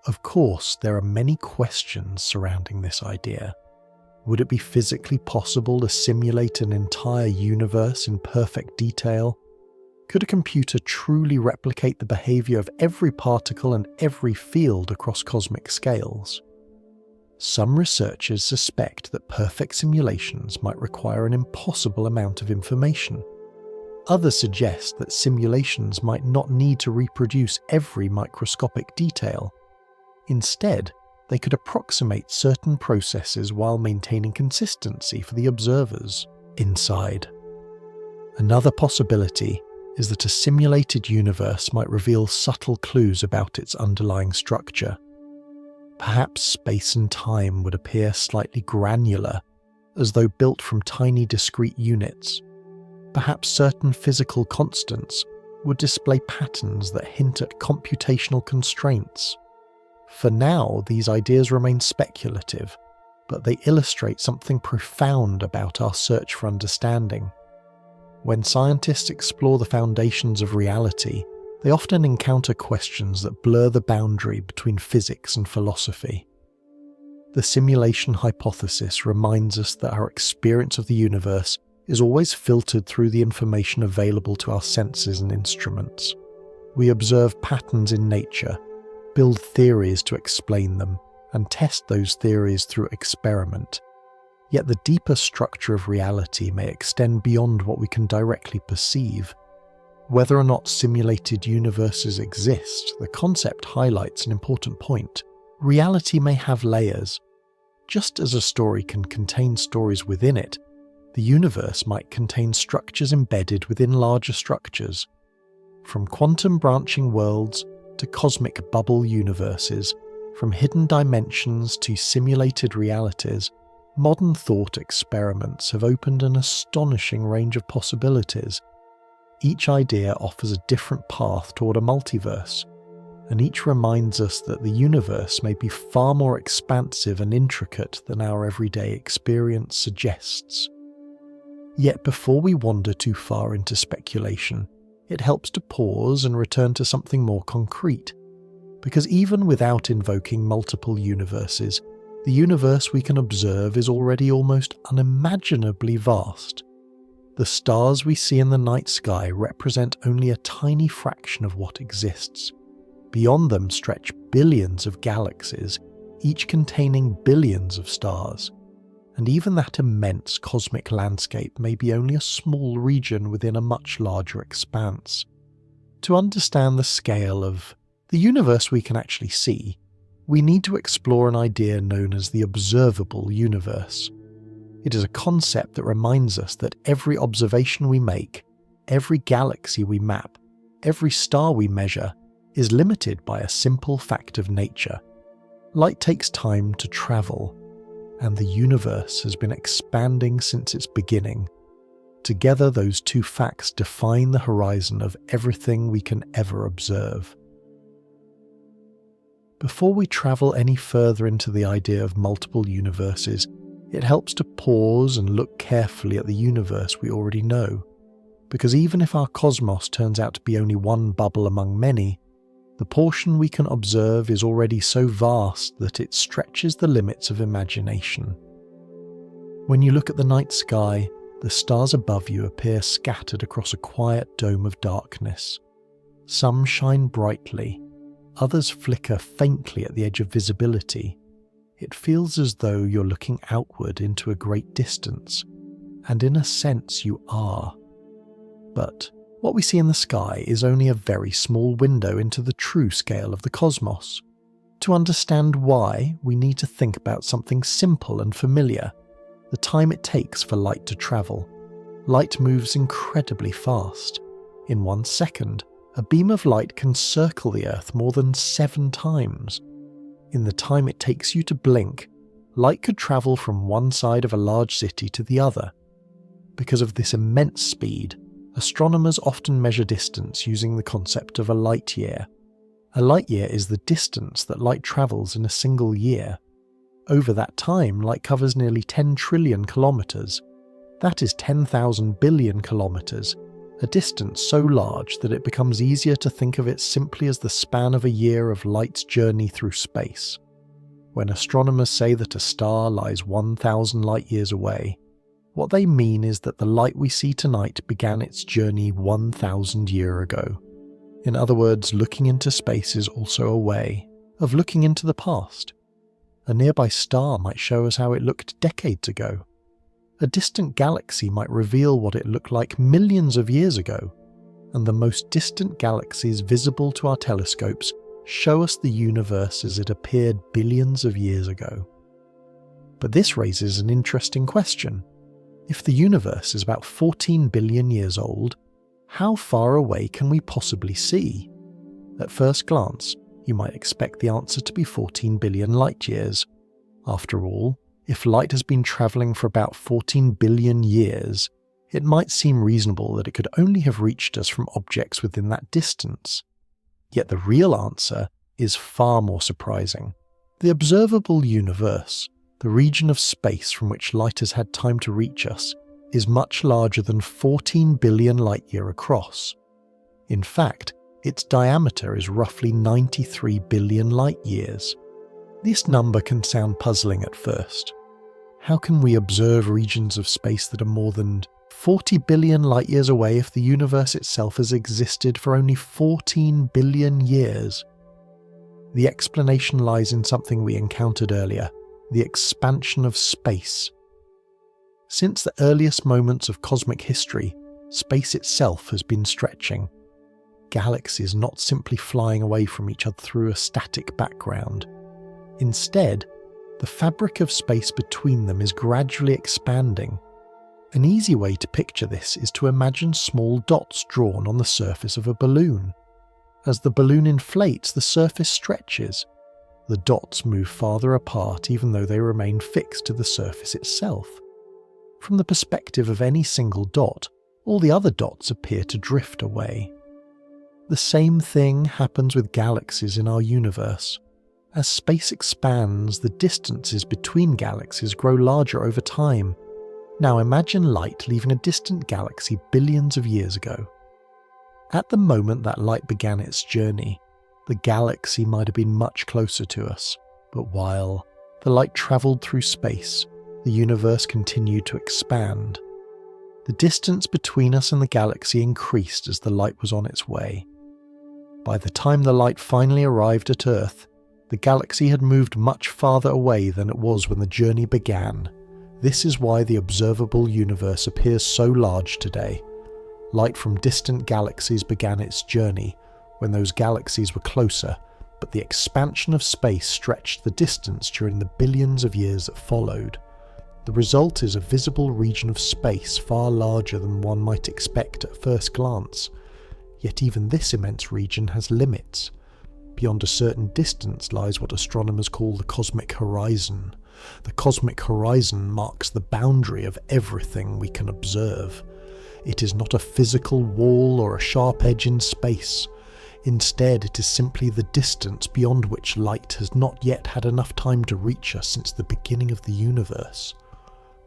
Of course, there are many questions surrounding this idea. Would it be physically possible to simulate an entire universe in perfect detail? Could a computer truly replicate the behavior of every particle and every field across cosmic scales? Some researchers suspect that perfect simulations might require an impossible amount of information. Others suggest that simulations might not need to reproduce every microscopic detail. Instead, they could approximate certain processes while maintaining consistency for the observers inside. Another possibility is that a simulated universe might reveal subtle clues about its underlying structure. Perhaps space and time would appear slightly granular, as though built from tiny discrete units. Perhaps certain physical constants would display patterns that hint at computational constraints. For now, these ideas remain speculative, but they illustrate something profound about our search for understanding. When scientists explore the foundations of reality, they often encounter questions that blur the boundary between physics and philosophy. The simulation hypothesis reminds us that our experience of the universe is always filtered through the information available to our senses and instruments. We observe patterns in nature, build theories to explain them, and test those theories through experiment. Yet the deeper structure of reality may extend beyond what we can directly perceive. Whether or not simulated universes exist, the concept highlights an important point. Reality may have layers. Just as a story can contain stories within it, the universe might contain structures embedded within larger structures. From quantum branching worlds to cosmic bubble universes, from hidden dimensions to simulated realities, modern thought experiments have opened an astonishing range of possibilities. Each idea offers a different path toward a multiverse, and each reminds us that the universe may be far more expansive and intricate than our everyday experience suggests. Yet before we wander too far into speculation, it helps to pause and return to something more concrete. because even without invoking multiple universes, the universe we can observe is already almost unimaginably vast. The stars we see in the night sky represent only a tiny fraction of what exists. Beyond them stretch billions of galaxies, each containing billions of stars. And even that immense cosmic landscape may be only a small region within a much larger expanse. To understand the scale of the universe we can actually see, we need to explore an idea known as the observable universe. It is a concept that reminds us that every observation we make, every galaxy we map, every star we measure, is limited by a simple fact of nature. Light takes time to travel, and the universe has been expanding since its beginning. Together, those two facts define the horizon of everything we can ever observe. Before we travel any further into the idea of multiple universes, it helps to pause and look carefully at the universe we already know. Because even if our cosmos turns out to be only one bubble among many, the portion we can observe is already so vast that it stretches the limits of imagination. When you look at the night sky, the stars above you appear scattered across a quiet dome of darkness. Some shine brightly, others flicker faintly at the edge of visibility. It feels as though you're looking outward into a great distance, and in a sense you are. But what we see in the sky is only a very small window into the true scale of the cosmos. To understand why, we need to think about something simple and familiar: the time it takes for light to travel. Light moves incredibly fast. In 1 second, a beam of light can circle the Earth more than 7 times. In the time it takes you to blink, light could travel from one side of a large city to the other. Because of this immense speed, astronomers often measure distance using the concept of a light year. A light year is the distance that light travels in a single year. Over that time, light covers nearly 10 trillion kilometers. That is 10,000 billion kilometers, a distance so large that it becomes easier to think of it simply as the span of a year of light's journey through space. When astronomers say that a star lies 1,000 light years away, what they mean is that the light we see tonight began its journey 1,000 years ago. In other words, looking into space is also a way of looking into the past. A nearby star might show us how it looked decades ago. A distant galaxy might reveal what it looked like millions of years ago, and the most distant galaxies visible to our telescopes show us the universe as it appeared billions of years ago. But this raises an interesting question. If the universe is about 14 billion years old, how far away can we possibly see? At first glance, you might expect the answer to be 14 billion light years. After all, if light has been travelling for about 14 billion years, it might seem reasonable that it could only have reached us from objects within that distance. Yet the real answer is far more surprising. The observable universe, the region of space from which light has had time to reach us, is much larger than 14 billion light-year across. In fact, its diameter is roughly 93 billion light-years. This number can sound puzzling at first. How can we observe regions of space that are more than 40 billion light-years away if the universe itself has existed for only 14 billion years? The explanation lies in something we encountered earlier: the expansion of space. Since the earliest moments of cosmic history, space itself has been stretching. Galaxies not simply flying away from each other through a static background. Instead, the fabric of space between them is gradually expanding. An easy way to picture this is to imagine small dots drawn on the surface of a balloon. As the balloon inflates, the surface stretches. The dots move farther apart even though they remain fixed to the surface itself. From the perspective of any single dot, all the other dots appear to drift away. The same thing happens with galaxies in our universe. As space expands, the distances between galaxies grow larger over time. Now imagine light leaving a distant galaxy billions of years ago. At the moment that light began its journey, The galaxy might have been much closer to us, but while the light travelled through space, the universe continued to expand. The distance between us and the galaxy increased as the light was on its way. By the time the light finally arrived at Earth, the galaxy had moved much farther away than it was when the journey began. This is why the observable universe appears so large today. Light from distant galaxies began its journey when those galaxies were closer, but the expansion of space stretched the distance during the billions of years that followed. The result is a visible region of space far larger than one might expect at first glance. Yet even this immense region has limits. Beyond a certain distance lies what astronomers call the cosmic horizon. The cosmic horizon marks the boundary of everything we can observe. It is not a physical wall or a sharp edge in space. Instead, it is simply the distance beyond which light has not yet had enough time to reach us since the beginning of the universe.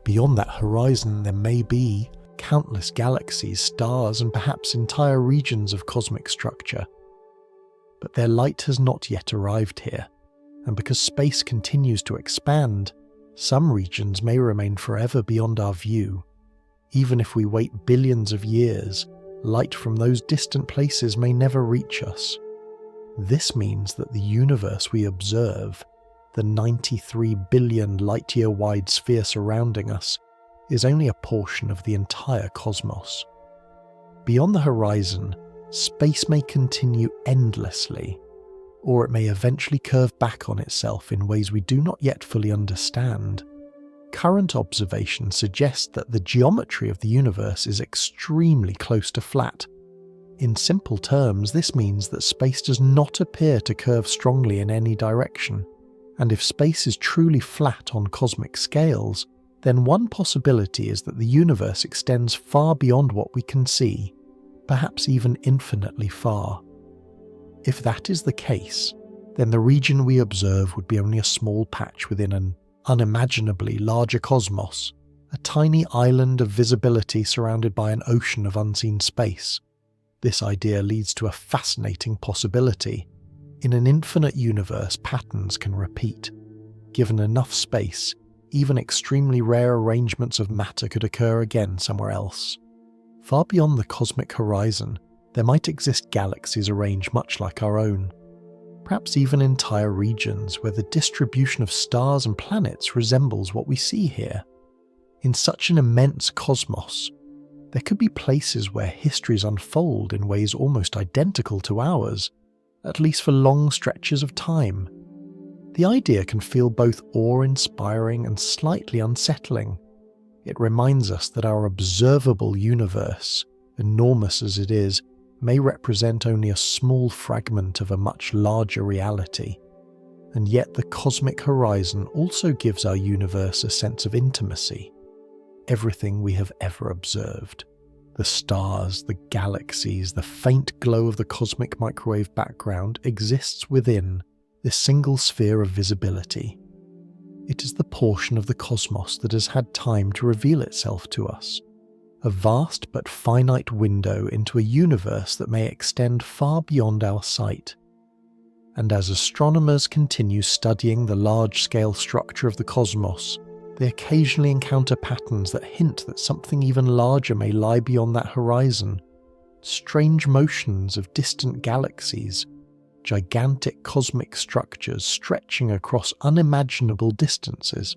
Beyond that horizon, there may be countless galaxies, stars, and perhaps entire regions of cosmic structure. But their light has not yet arrived here, and because space continues to expand, some regions may remain forever beyond our view. Even if we wait billions of years, light from those distant places may never reach us. This means that the universe we observe, the 93 billion light-year-wide sphere surrounding us, is only a portion of the entire cosmos. Beyond the horizon, space may continue endlessly, or it may eventually curve back on itself in ways we do not yet fully understand. Current observations suggest that the geometry of the universe is extremely close to flat. In simple terms, this means that space does not appear to curve strongly in any direction, and if space is truly flat on cosmic scales, then one possibility is that the universe extends far beyond what we can see, perhaps even infinitely far. If that is the case, then the region we observe would be only a small patch within an unimaginably larger cosmos, a tiny island of visibility surrounded by an ocean of unseen space. This idea leads to a fascinating possibility. In an infinite universe, patterns can repeat. Given enough space, even extremely rare arrangements of matter could occur again somewhere else. Far beyond the cosmic horizon, there might exist galaxies arranged much like our own. Perhaps even entire regions where the distribution of stars and planets resembles what we see here. In such an immense cosmos, there could be places where histories unfold in ways almost identical to ours, at least for long stretches of time. The idea can feel both awe-inspiring and slightly unsettling. It reminds us that our observable universe, enormous as it is, may represent only a small fragment of a much larger reality. And yet the cosmic horizon also gives our universe a sense of intimacy. Everything we have ever observed, the stars, the galaxies, the faint glow of the cosmic microwave background, exists within this single sphere of visibility. It is the portion of the cosmos that has had time to reveal itself to us. A vast but finite window into a universe that may extend far beyond our sight. And as astronomers continue studying the large-scale structure of the cosmos, they occasionally encounter patterns that hint that something even larger may lie beyond that horizon. Strange motions of distant galaxies, gigantic cosmic structures stretching across unimaginable distances,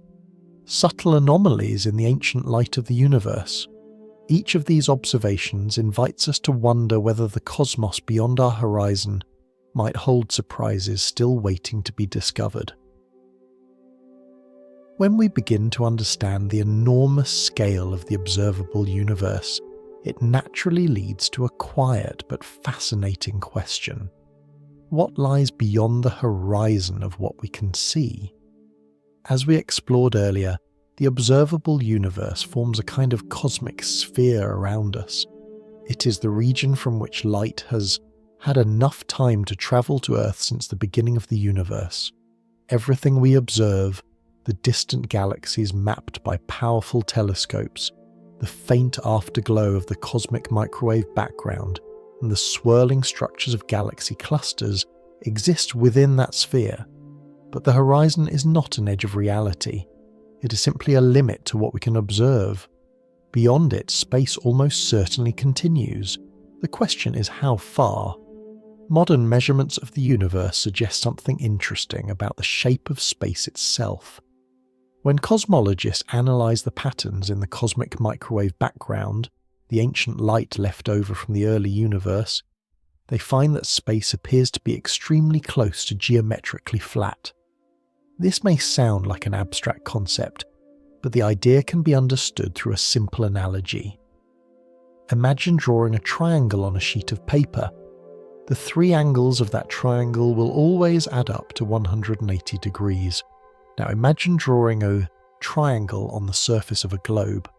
subtle anomalies in the ancient light of the universe. Each of these observations invites us to wonder whether the cosmos beyond our horizon might hold surprises still waiting to be discovered. When we begin to understand the enormous scale of the observable universe, it naturally leads to a quiet but fascinating question. What lies beyond the horizon of what we can see? As we explored earlier, the observable universe forms a kind of cosmic sphere around us. It is the region from which light has had enough time to travel to Earth since the beginning of the universe. Everything we observe, the distant galaxies mapped by powerful telescopes, the faint afterglow of the cosmic microwave background, and the swirling structures of galaxy clusters exists within that sphere, but the horizon is not an edge of reality. It is simply a limit to what we can observe. Beyond it, space almost certainly continues. The question is how far. Modern measurements of the universe suggest something interesting about the shape of space itself. When cosmologists analyze the patterns in the cosmic microwave background, the ancient light left over from the early universe, they find that space appears to be extremely close to geometrically flat. This may sound like an abstract concept, but the idea can be understood through a simple analogy. Imagine drawing a triangle on a sheet of paper. The three angles of that triangle will always add up to 180 degrees. Now imagine drawing a triangle on the surface of a globe.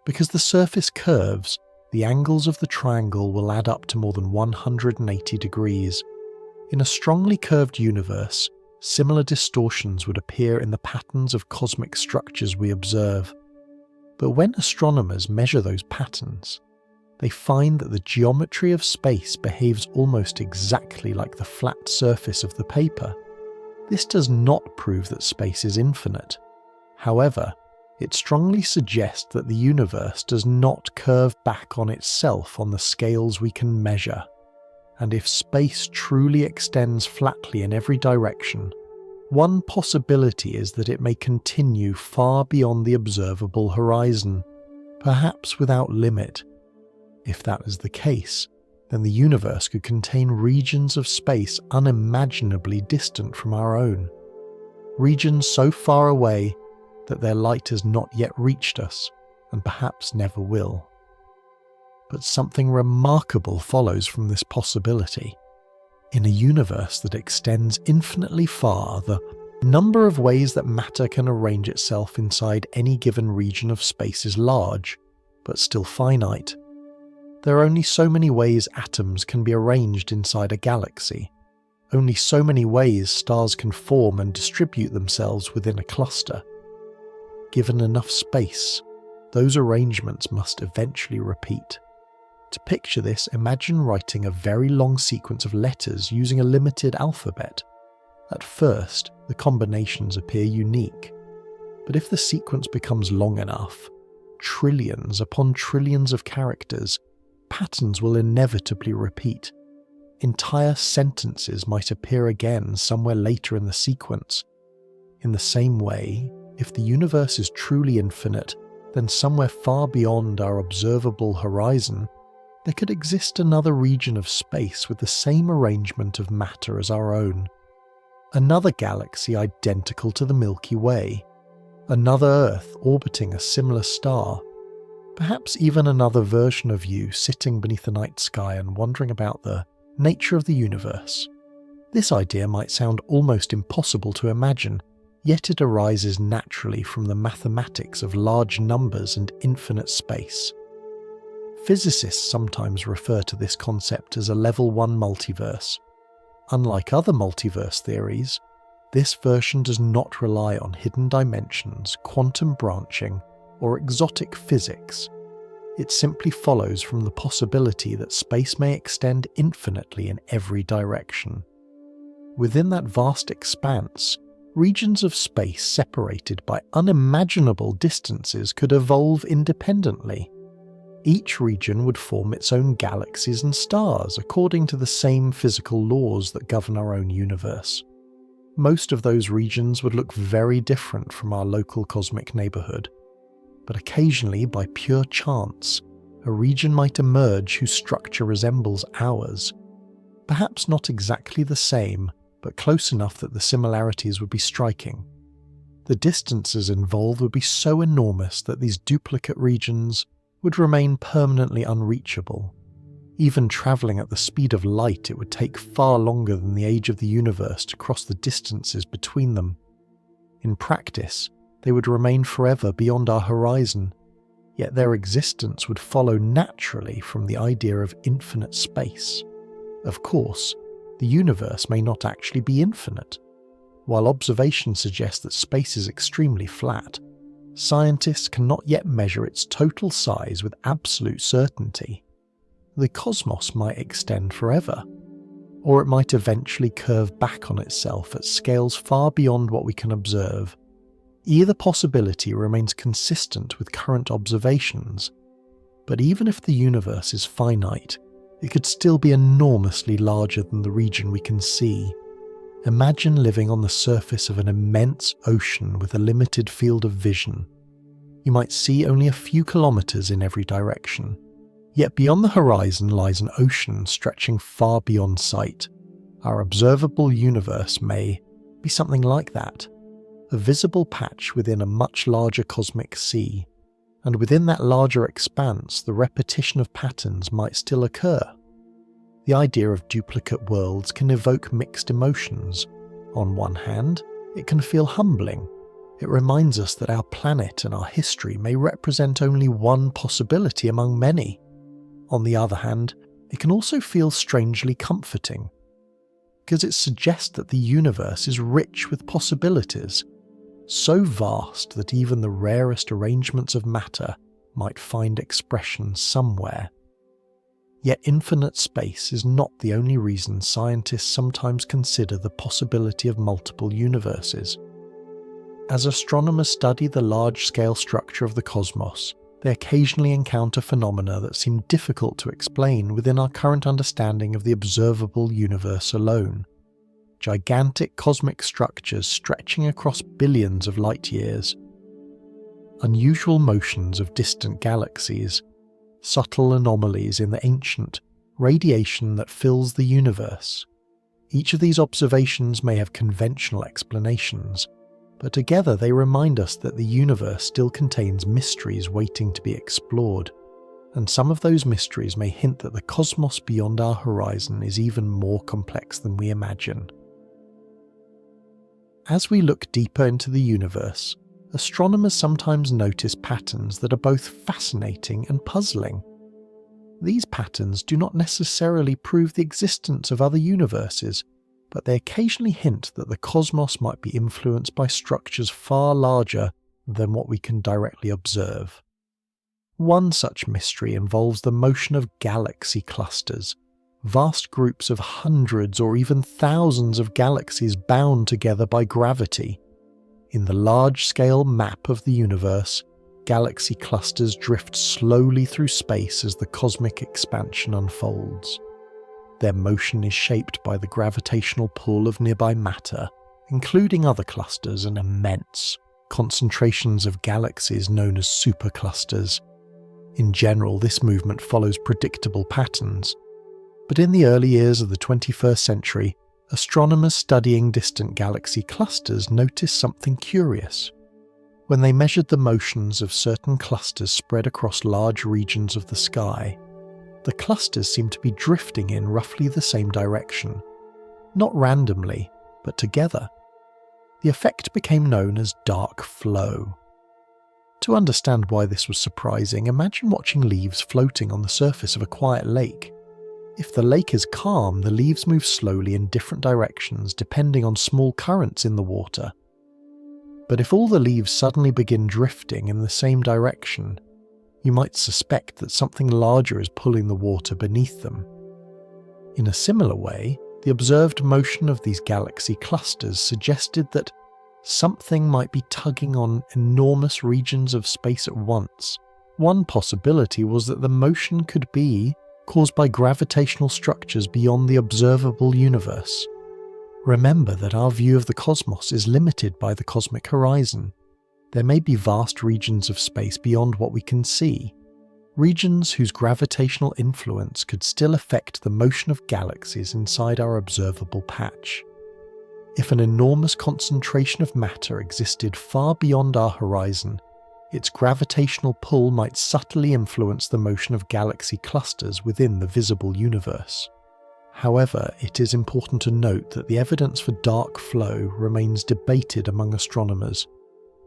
Because the surface curves, the angles of the triangle will add up to more than 180 degrees. In a strongly curved universe, similar distortions would appear in the patterns of cosmic structures we observe. But when astronomers measure those patterns, they find that the geometry of space behaves almost exactly like the flat surface of the paper. This does not prove that space is infinite. However, it strongly suggests that the universe does not curve back on itself on the scales we can measure. And if space truly extends flatly in every direction, one possibility is that it may continue far beyond the observable horizon, perhaps without limit. If that is the case, then the universe could contain regions of space unimaginably distant from our own. Regions so far away that their light has not yet reached us, and perhaps never will. But something remarkable follows from this possibility. In a universe that extends infinitely far, the number of ways that matter can arrange itself inside any given region of space is large, but still finite. There are only so many ways atoms can be arranged inside a galaxy, only so many ways stars can form and distribute themselves within a cluster. Given enough space, those arrangements must eventually repeat. To picture this, imagine writing a very long sequence of letters using a limited alphabet. At first, the combinations appear unique, but if the sequence becomes long enough, trillions upon trillions of characters, patterns will inevitably repeat. Entire sentences might appear again somewhere later in the sequence. In the same way, if the universe is truly infinite, then somewhere far beyond our observable horizon, there could exist another region of space with the same arrangement of matter as our own. Another galaxy identical to the Milky Way. Another Earth orbiting a similar star. Perhaps even another version of you sitting beneath the night sky and wondering about the nature of the universe. This idea might sound almost impossible to imagine, yet it arises naturally from the mathematics of large numbers and infinite space. Physicists sometimes refer to this concept as a level 1 multiverse. Unlike other multiverse theories, this version does not rely on hidden dimensions, quantum branching, or exotic physics. It simply follows from the possibility that space may extend infinitely in every direction. Within that vast expanse, regions of space separated by unimaginable distances could evolve independently. Each region would form its own galaxies and stars according to the same physical laws that govern our own universe. Most of those regions would look very different from our local cosmic neighborhood, but occasionally, by pure chance, a region might emerge whose structure resembles ours. Perhaps not exactly the same, but close enough that the similarities would be striking. The distances involved would be so enormous that these duplicate regions would remain permanently unreachable. Even travelling at the speed of light, it would take far longer than the age of the universe to cross the distances between them. In practice, they would remain forever beyond our horizon, yet their existence would follow naturally from the idea of infinite space. Of course, the universe may not actually be infinite. While observation suggests that space is extremely flat, scientists cannot yet measure its total size with absolute certainty. The cosmos might extend forever. or it might eventually curve back on itself at scales far beyond what we can observe. Either possibility remains consistent with current observations, but even if the universe is finite, it could still be enormously larger than the region we can see. Imagine living on the surface of an immense ocean with a limited field of vision. You might see only a few kilometers in every direction, yet beyond the horizon lies an ocean stretching far beyond sight. Our observable universe may be something like that, a visible patch within a much larger cosmic sea, and within that larger expanse the repetition of patterns might still occur. The idea of duplicate worlds can evoke mixed emotions. On one hand, it can feel humbling. It reminds us that our planet and our history may represent only one possibility among many. On the other hand, it can also feel strangely comforting, because it suggests that the universe is rich with possibilities, so vast that even the rarest arrangements of matter might find expression somewhere. Yet infinite space is not the only reason scientists sometimes consider the possibility of multiple universes. As astronomers study the large-scale structure of the cosmos, they occasionally encounter phenomena that seem difficult to explain within our current understanding of the observable universe alone. Gigantic cosmic structures stretching across billions of light years, unusual motions of distant galaxies, subtle anomalies in the ancient radiation that fills the universe. Each of these observations may have conventional explanations, but together they remind us that the universe still contains mysteries waiting to be explored, and some of those mysteries may hint that the cosmos beyond our horizon is even more complex than we imagine. As we look deeper into the universe, astronomers sometimes notice patterns that are both fascinating and puzzling. These patterns do not necessarily prove the existence of other universes, but they occasionally hint that the cosmos might be influenced by structures far larger than what we can directly observe. One such mystery involves the motion of galaxy clusters, vast groups of hundreds or even thousands of galaxies bound together by gravity. In the large-scale map of the universe, galaxy clusters drift slowly through space as the cosmic expansion unfolds. Their motion is shaped by the gravitational pull of nearby matter, including other clusters and immense concentrations of galaxies known as superclusters. In general, this movement follows predictable patterns. But in the early years of the 21st century, astronomers studying distant galaxy clusters noticed something curious. When they measured the motions of certain clusters spread across large regions of the sky, the clusters seemed to be drifting in roughly the same direction, not randomly, but together. The effect became known as dark flow. To understand why this was surprising, imagine watching leaves floating on the surface of a quiet lake. If the lake is calm, the leaves move slowly in different directions depending on small currents in the water. But if all the leaves suddenly begin drifting in the same direction, you might suspect that something larger is pulling the water beneath them. In a similar way, the observed motion of these galaxy clusters suggested that something might be tugging on enormous regions of space at once. One possibility was that the motion could be caused by gravitational structures beyond the observable universe. Remember that our view of the cosmos is limited by the cosmic horizon. There may be vast regions of space beyond what we can see, regions whose gravitational influence could still affect the motion of galaxies inside our observable patch. If an enormous concentration of matter existed far beyond our horizon, its gravitational pull might subtly influence the motion of galaxy clusters within the visible universe. However, it is important to note that the evidence for dark flow remains debated among astronomers.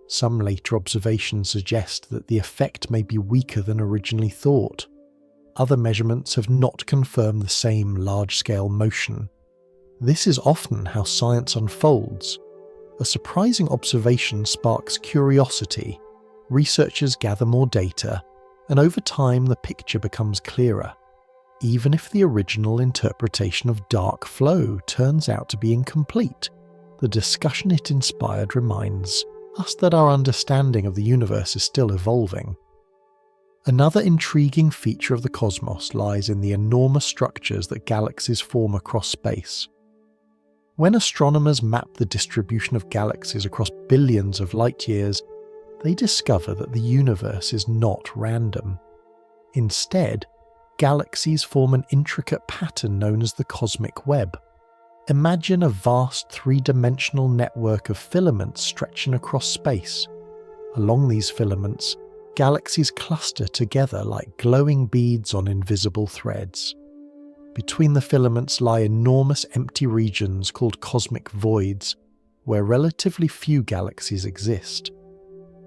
Some later observations suggest that the effect may be weaker than originally thought. Other measurements have not confirmed the same large-scale motion. This is often how science unfolds. A surprising observation sparks curiosity. Researchers gather more data, and over time the picture becomes clearer. even if the original interpretation of dark flow turns out to be incomplete, the discussion it inspired reminds us that our understanding of the universe is still evolving. Another intriguing feature of the cosmos lies in the enormous structures that galaxies form across space. When astronomers map the distribution of galaxies across billions of light years, they discover that the universe is not random. Instead, galaxies form an intricate pattern known as the cosmic web. Imagine a vast three-dimensional network of filaments stretching across space. Along these filaments, galaxies cluster together like glowing beads on invisible threads. Between the filaments lie enormous empty regions called cosmic voids, where relatively few galaxies exist.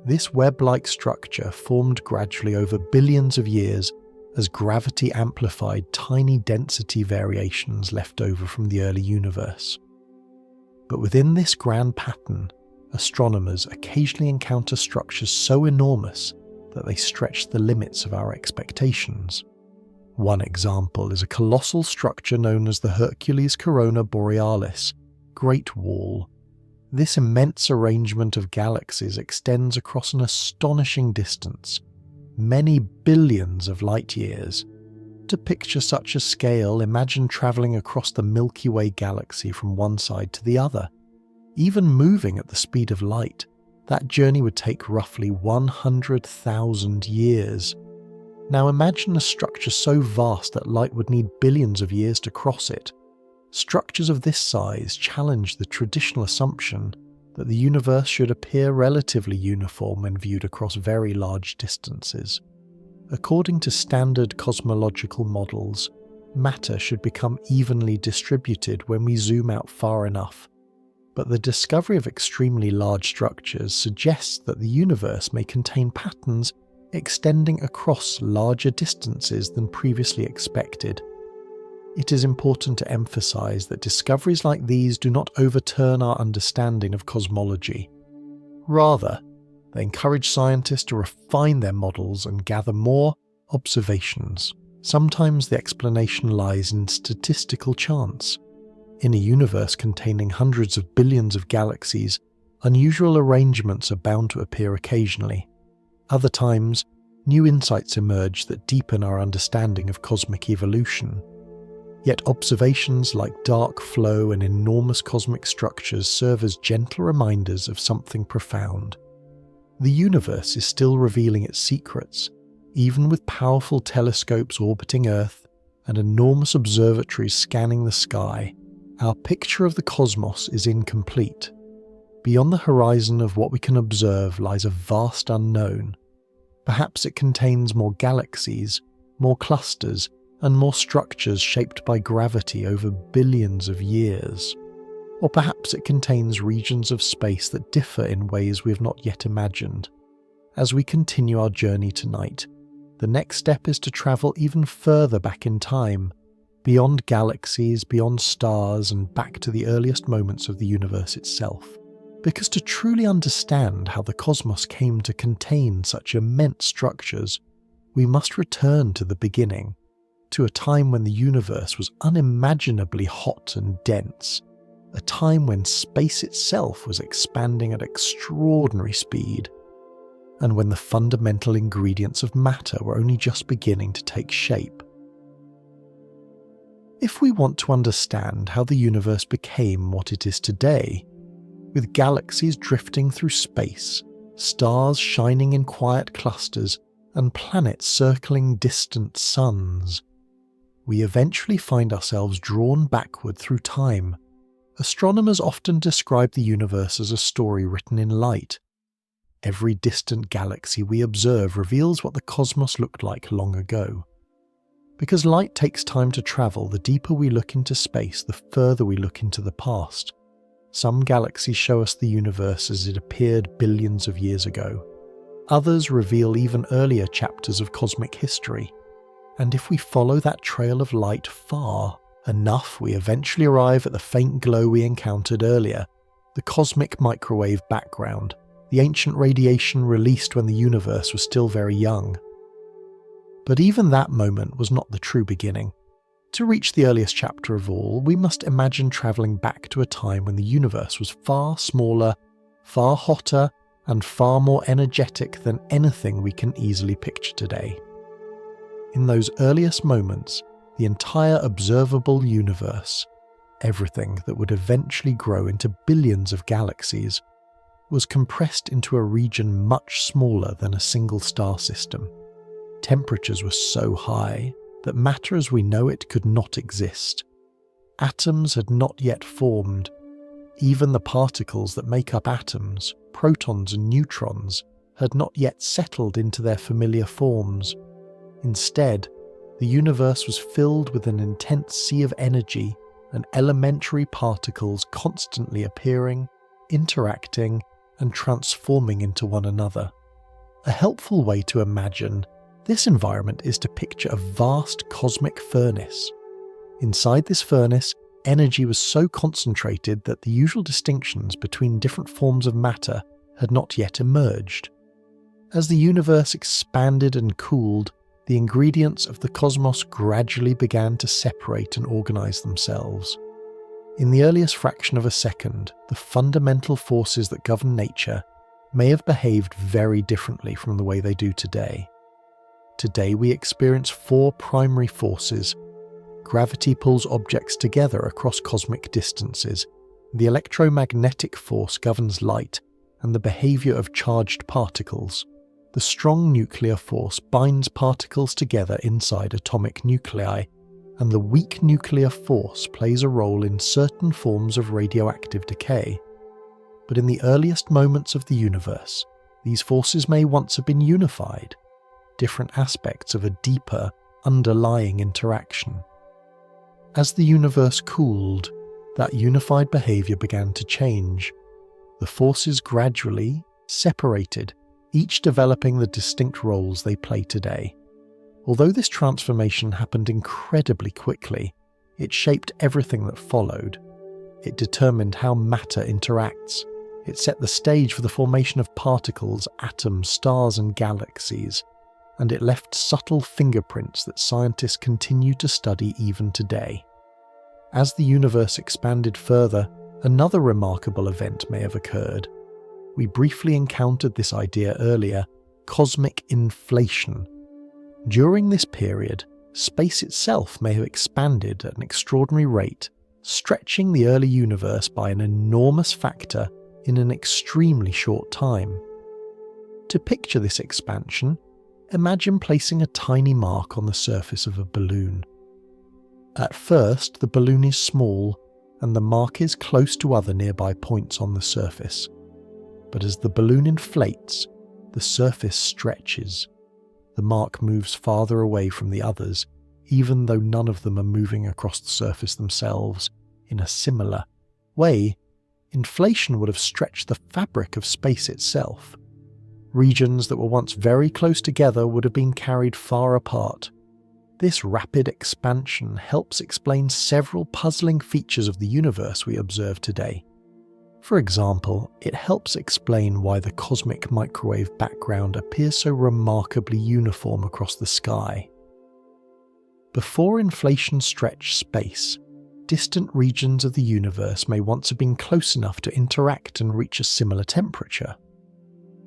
This web-like structure formed gradually over billions of years as gravity amplified tiny density variations left over from the early universe. But within this grand pattern, astronomers occasionally encounter structures so enormous that they stretch the limits of our expectations. One example is a colossal structure known as the Hercules Corona Borealis, Great Wall. This immense arrangement of galaxies extends across an astonishing distance, many billions of light years. To picture such a scale, imagine travelling across the Milky Way galaxy from one side to the other. Even moving at the speed of light, that journey would take roughly 100,000 years. Now imagine a structure so vast that light would need billions of years to cross it. Structures of this size challenge the traditional assumption that the universe should appear relatively uniform when viewed across very large distances. According to standard cosmological models, matter should become evenly distributed when we zoom out far enough. But the discovery of extremely large structures suggests that the universe may contain patterns extending across larger distances than previously expected. It is important to emphasize that discoveries like these do not overturn our understanding of cosmology. Rather, they encourage scientists to refine their models and gather more observations. Sometimes the explanation lies in statistical chance. In a universe containing hundreds of billions of galaxies, unusual arrangements are bound to appear occasionally. Other times, new insights emerge that deepen our understanding of cosmic evolution. Yet observations like dark flow and enormous cosmic structures serve as gentle reminders of something profound. The universe is still revealing its secrets, even with powerful telescopes orbiting Earth and enormous observatories scanning the sky. Our picture of the cosmos is incomplete. Beyond the horizon of what we can observe lies a vast unknown. Perhaps it contains more galaxies, more clusters, and more structures shaped by gravity over billions of years. Or perhaps it contains regions of space that differ in ways we have not yet imagined. As we continue our journey tonight, the next step is to travel even further back in time, beyond galaxies, beyond stars, and back to the earliest moments of the universe itself. Because to truly understand how the cosmos came to contain such immense structures, we must return to the beginning, to a time when the universe was unimaginably hot and dense, a time when space itself was expanding at extraordinary speed, and when the fundamental ingredients of matter were only just beginning to take shape. If we want to understand how the universe became what it is today, with galaxies drifting through space, stars shining in quiet clusters, and planets circling distant suns, we eventually find ourselves drawn backward through time. Astronomers often describe the universe as a story written in light. Every distant galaxy we observe reveals what the cosmos looked like long ago. Because light takes time to travel, the deeper we look into space, the further we look into the past. Some galaxies show us the universe as it appeared billions of years ago. Others reveal even earlier chapters of cosmic history. And if we follow that trail of light far enough, we eventually arrive at the faint glow we encountered earlier, the cosmic microwave background, the ancient radiation released when the universe was still very young. But even that moment was not the true beginning. To reach the earliest chapter of all, we must imagine travelling back to a time when the universe was far smaller, far hotter, and far more energetic than anything we can easily picture today. In those earliest moments, the entire observable universe, everything that would eventually grow into billions of galaxies, was compressed into a region much smaller than a single star system. Temperatures were so high that matter as we know it could not exist. Atoms had not yet formed. Even the particles that make up atoms, protons and neutrons, had not yet settled into their familiar forms. Instead, the universe was filled with an intense sea of energy and elementary particles constantly appearing, interacting, and transforming into one another. A helpful way to imagine this environment is to picture a vast cosmic furnace. Inside this furnace, energy was so concentrated that the usual distinctions between different forms of matter had not yet emerged. As the universe expanded and cooled, the ingredients of the cosmos gradually began to separate and organize themselves. In the earliest fraction of a second, the fundamental forces that govern nature may have behaved very differently from the way they do today. Today we experience four primary forces. Gravity pulls objects together across cosmic distances. The electromagnetic force governs light and the behavior of charged particles. The strong nuclear force binds particles together inside atomic nuclei, and the weak nuclear force plays a role in certain forms of radioactive decay. But in the earliest moments of the universe, these forces may once have been unified, different aspects of a deeper, underlying interaction. As the universe cooled, that unified behavior began to change. The forces gradually separated, each developing the distinct roles they play today. Although this transformation happened incredibly quickly, it shaped everything that followed. It determined how matter interacts. It set the stage for the formation of particles, atoms, stars, and galaxies, and it left subtle fingerprints that scientists continue to study even today. As the universe expanded further, another remarkable event may have occurred. We briefly encountered this idea earlier: cosmic inflation. During this period, space itself may have expanded at an extraordinary rate, stretching the early universe by an enormous factor in an extremely short time. To picture this expansion, imagine placing a tiny mark on the surface of a balloon. At first, the balloon is small and the mark is close to other nearby points on the surface. But as the balloon inflates, the surface stretches. The mark moves farther away from the others, even though none of them are moving across the surface themselves. In a similar way, inflation would have stretched the fabric of space itself. Regions that were once very close together would have been carried far apart. This rapid expansion helps explain several puzzling features of the universe we observe today. For example, it helps explain why the cosmic microwave background appears so remarkably uniform across the sky. Before inflation stretched space, distant regions of the universe may once have been close enough to interact and reach a similar temperature.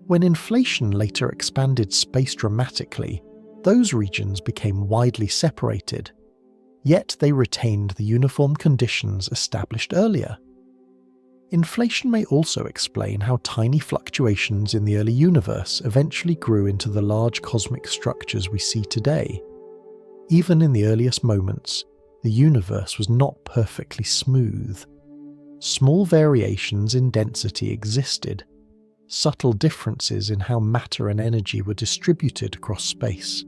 When inflation later expanded space dramatically, those regions became widely separated, yet they retained the uniform conditions established earlier. Inflation may also explain how tiny fluctuations in the early universe eventually grew into the large cosmic structures we see today. Even in the earliest moments, the universe was not perfectly smooth. Small variations in density existed, subtle differences in how matter and energy were distributed across space.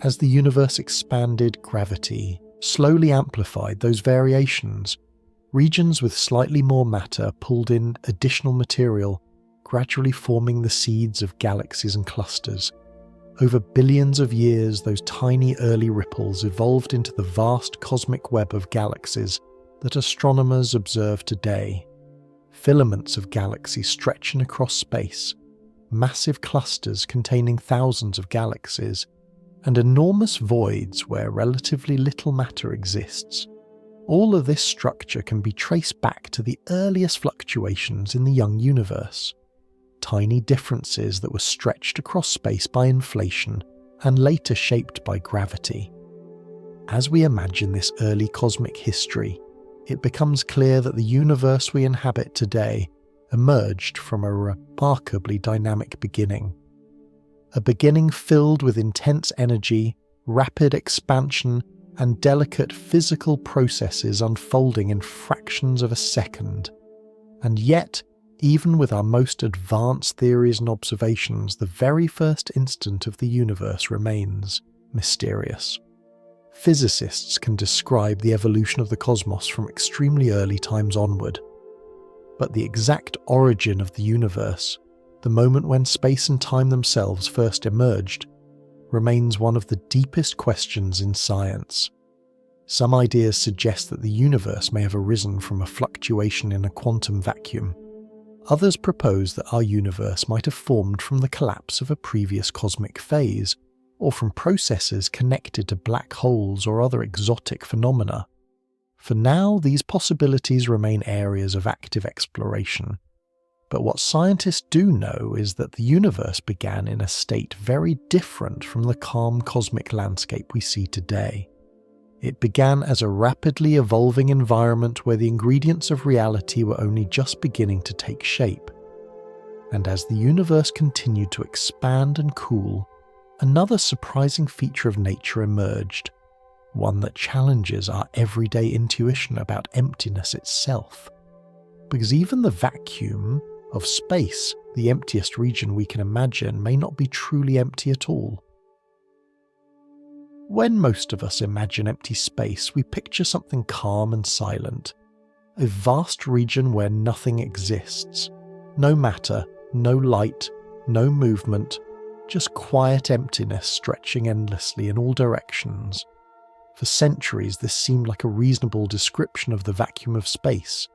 As the universe expanded, gravity slowly amplified those variations. Regions with slightly more matter pulled in additional material, gradually forming the seeds of galaxies and clusters. Over billions of years, those tiny early ripples evolved into the vast cosmic web of galaxies that astronomers observe today. Filaments of galaxies stretching across space, massive clusters containing thousands of galaxies. and enormous voids where relatively little matter exists. All of this structure can be traced back to the earliest fluctuations in the young universe, tiny differences that were stretched across space by inflation and later shaped by gravity. As we imagine this early cosmic history, it becomes clear that the universe we inhabit today emerged from a remarkably dynamic beginning. A beginning filled with intense energy, rapid expansion, and delicate physical processes unfolding in fractions of a second. And yet, even with our most advanced theories and observations, the very first instant of the universe remains mysterious. Physicists can describe the evolution of the cosmos from extremely early times onward, but the exact origin of the universe, the moment when space and time themselves first emerged, remains one of the deepest questions in science. Some ideas suggest that the universe may have arisen from a fluctuation in a quantum vacuum. Others propose that our universe might have formed from the collapse of a previous cosmic phase, or from processes connected to black holes or other exotic phenomena. For now, these possibilities remain areas of active exploration. But what scientists do know is that the universe began in a state very different from the calm cosmic landscape we see today. It began as a rapidly evolving environment where the ingredients of reality were only just beginning to take shape. And as the universe continued to expand and cool, another surprising feature of nature emerged, one that challenges our everyday intuition about emptiness itself. Because even the vacuum of space, the emptiest region we can imagine, may not be truly empty at all. When most of us imagine empty space, we picture something calm and silent, a vast region where nothing exists. No matter, no light, no movement, just quiet emptiness stretching endlessly in all directions. For centuries, this seemed like a reasonable description of the vacuum of space.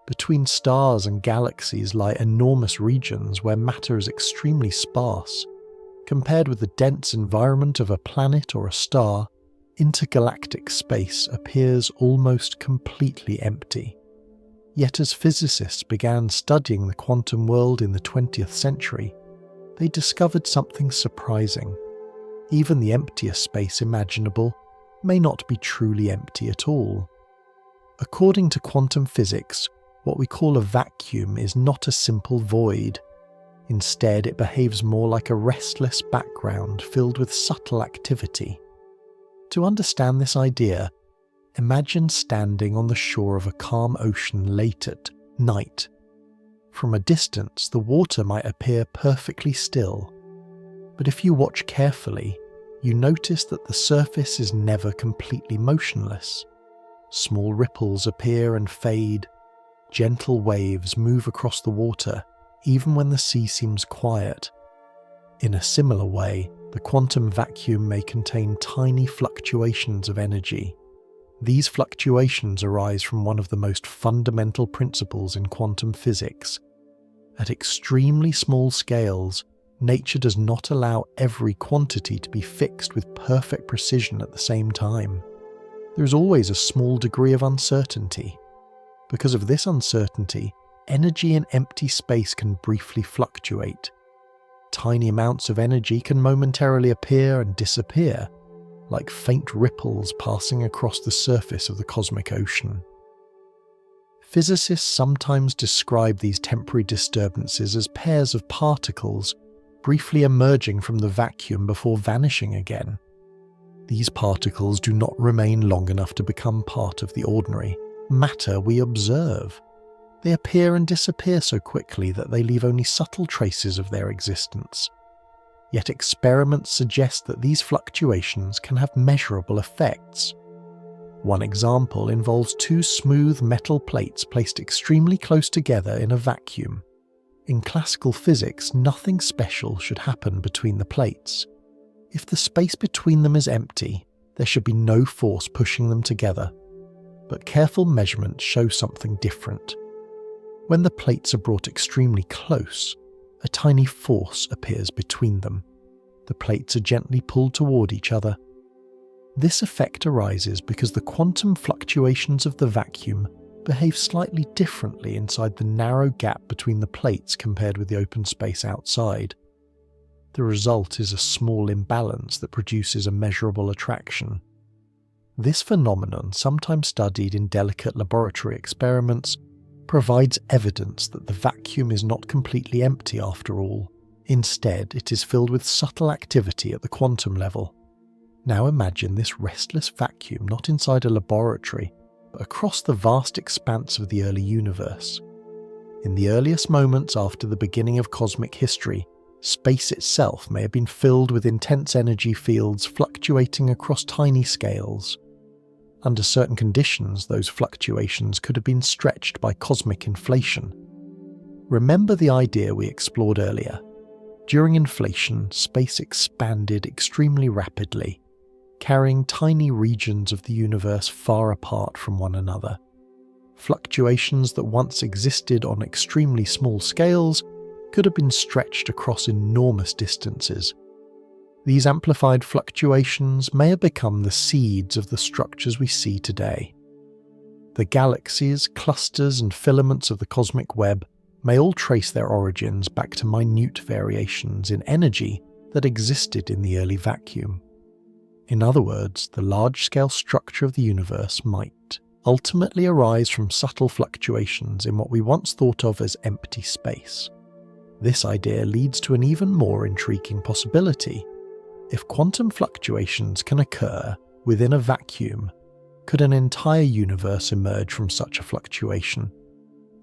Between stars and galaxies lie enormous regions where matter is extremely sparse. Compared with the dense environment of a planet or a star, intergalactic space appears almost completely empty. Yet as physicists began studying the quantum world in the 20th century, they discovered something surprising. Even the emptiest space imaginable may not be truly empty at all. According to quantum physics, what we call a vacuum is not a simple void. Instead, it behaves more like a restless background filled with subtle activity. To understand this idea, imagine standing on the shore of a calm ocean late at night. From a distance, the water might appear perfectly still, but if you watch carefully, you notice that the surface is never completely motionless. Small ripples appear and fade, gentle waves move across the water, even when the sea seems quiet. In a similar way, the quantum vacuum may contain tiny fluctuations of energy. These fluctuations arise from one of the most fundamental principles in quantum physics. At extremely small scales, nature does not allow every quantity to be fixed with perfect precision at the same time. There is always a small degree of uncertainty. Because of this uncertainty, energy in empty space can briefly fluctuate. Tiny amounts of energy can momentarily appear and disappear, like faint ripples passing across the surface of the cosmic ocean. Physicists sometimes describe these temporary disturbances as pairs of particles briefly emerging from the vacuum before vanishing again. These particles do not remain long enough to become part of the ordinary matter we observe. They appear and disappear so quickly that they leave only subtle traces of their existence. Yet experiments suggest that these fluctuations can have measurable effects. One example involves two smooth metal plates placed extremely close together in a vacuum. In classical physics, nothing special should happen between the plates. If the space between them is empty, there should be no force pushing them together. But careful measurements show something different. When the plates are brought extremely close, a tiny force appears between them. the plates are gently pulled toward each other. This effect arises because the quantum fluctuations of the vacuum behave slightly differently inside the narrow gap between the plates compared with the open space outside. The result is a small imbalance that produces a measurable attraction. This phenomenon, sometimes studied in delicate laboratory experiments, provides evidence that the vacuum is not completely empty after all. Instead, it is filled with subtle activity at the quantum level. Now imagine this restless vacuum not inside a laboratory, but across the vast expanse of the early universe. In the earliest moments after the beginning of cosmic history, space itself may have been filled with intense energy fields fluctuating across tiny scales. Under certain conditions, those fluctuations could have been stretched by cosmic inflation. Remember the idea we explored earlier. During inflation, space expanded extremely rapidly, carrying tiny regions of the universe far apart from one another. Fluctuations that once existed on extremely small scales could have been stretched across enormous distances. These amplified fluctuations may have become the seeds of the structures we see today. The galaxies, clusters, and filaments of the cosmic web may all trace their origins back to minute variations in energy that existed in the early vacuum. In other words, the large-scale structure of the universe might ultimately arise from subtle fluctuations in what we once thought of as empty space. This idea leads to an even more intriguing possibility. If quantum fluctuations can occur within a vacuum, could an entire universe emerge from such a fluctuation?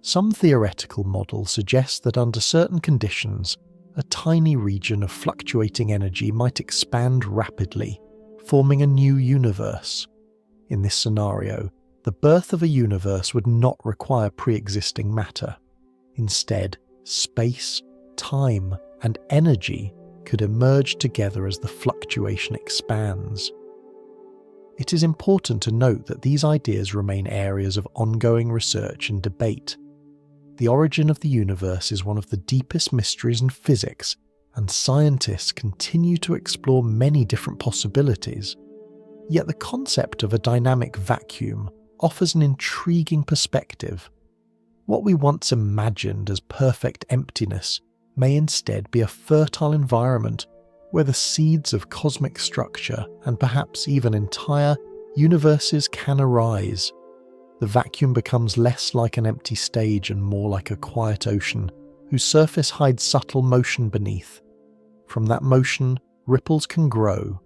Some theoretical models suggest that under certain conditions, a tiny region of fluctuating energy might expand rapidly, forming a new universe. In this scenario, the birth of a universe would not require pre-existing matter. Instead, space, time, and energy could emerge together as the fluctuation expands. It is important to note that these ideas remain areas of ongoing research and debate. The origin of the universe is one of the deepest mysteries in physics, and scientists continue to explore many different possibilities. Yet the concept of a dynamic vacuum offers an intriguing perspective. What we once imagined as perfect emptiness may instead be a fertile environment where the seeds of cosmic structure and perhaps even entire universes can arise. The vacuum becomes less like an empty stage and more like a quiet ocean whose surface hides subtle motion beneath. From that motion, ripples can grow.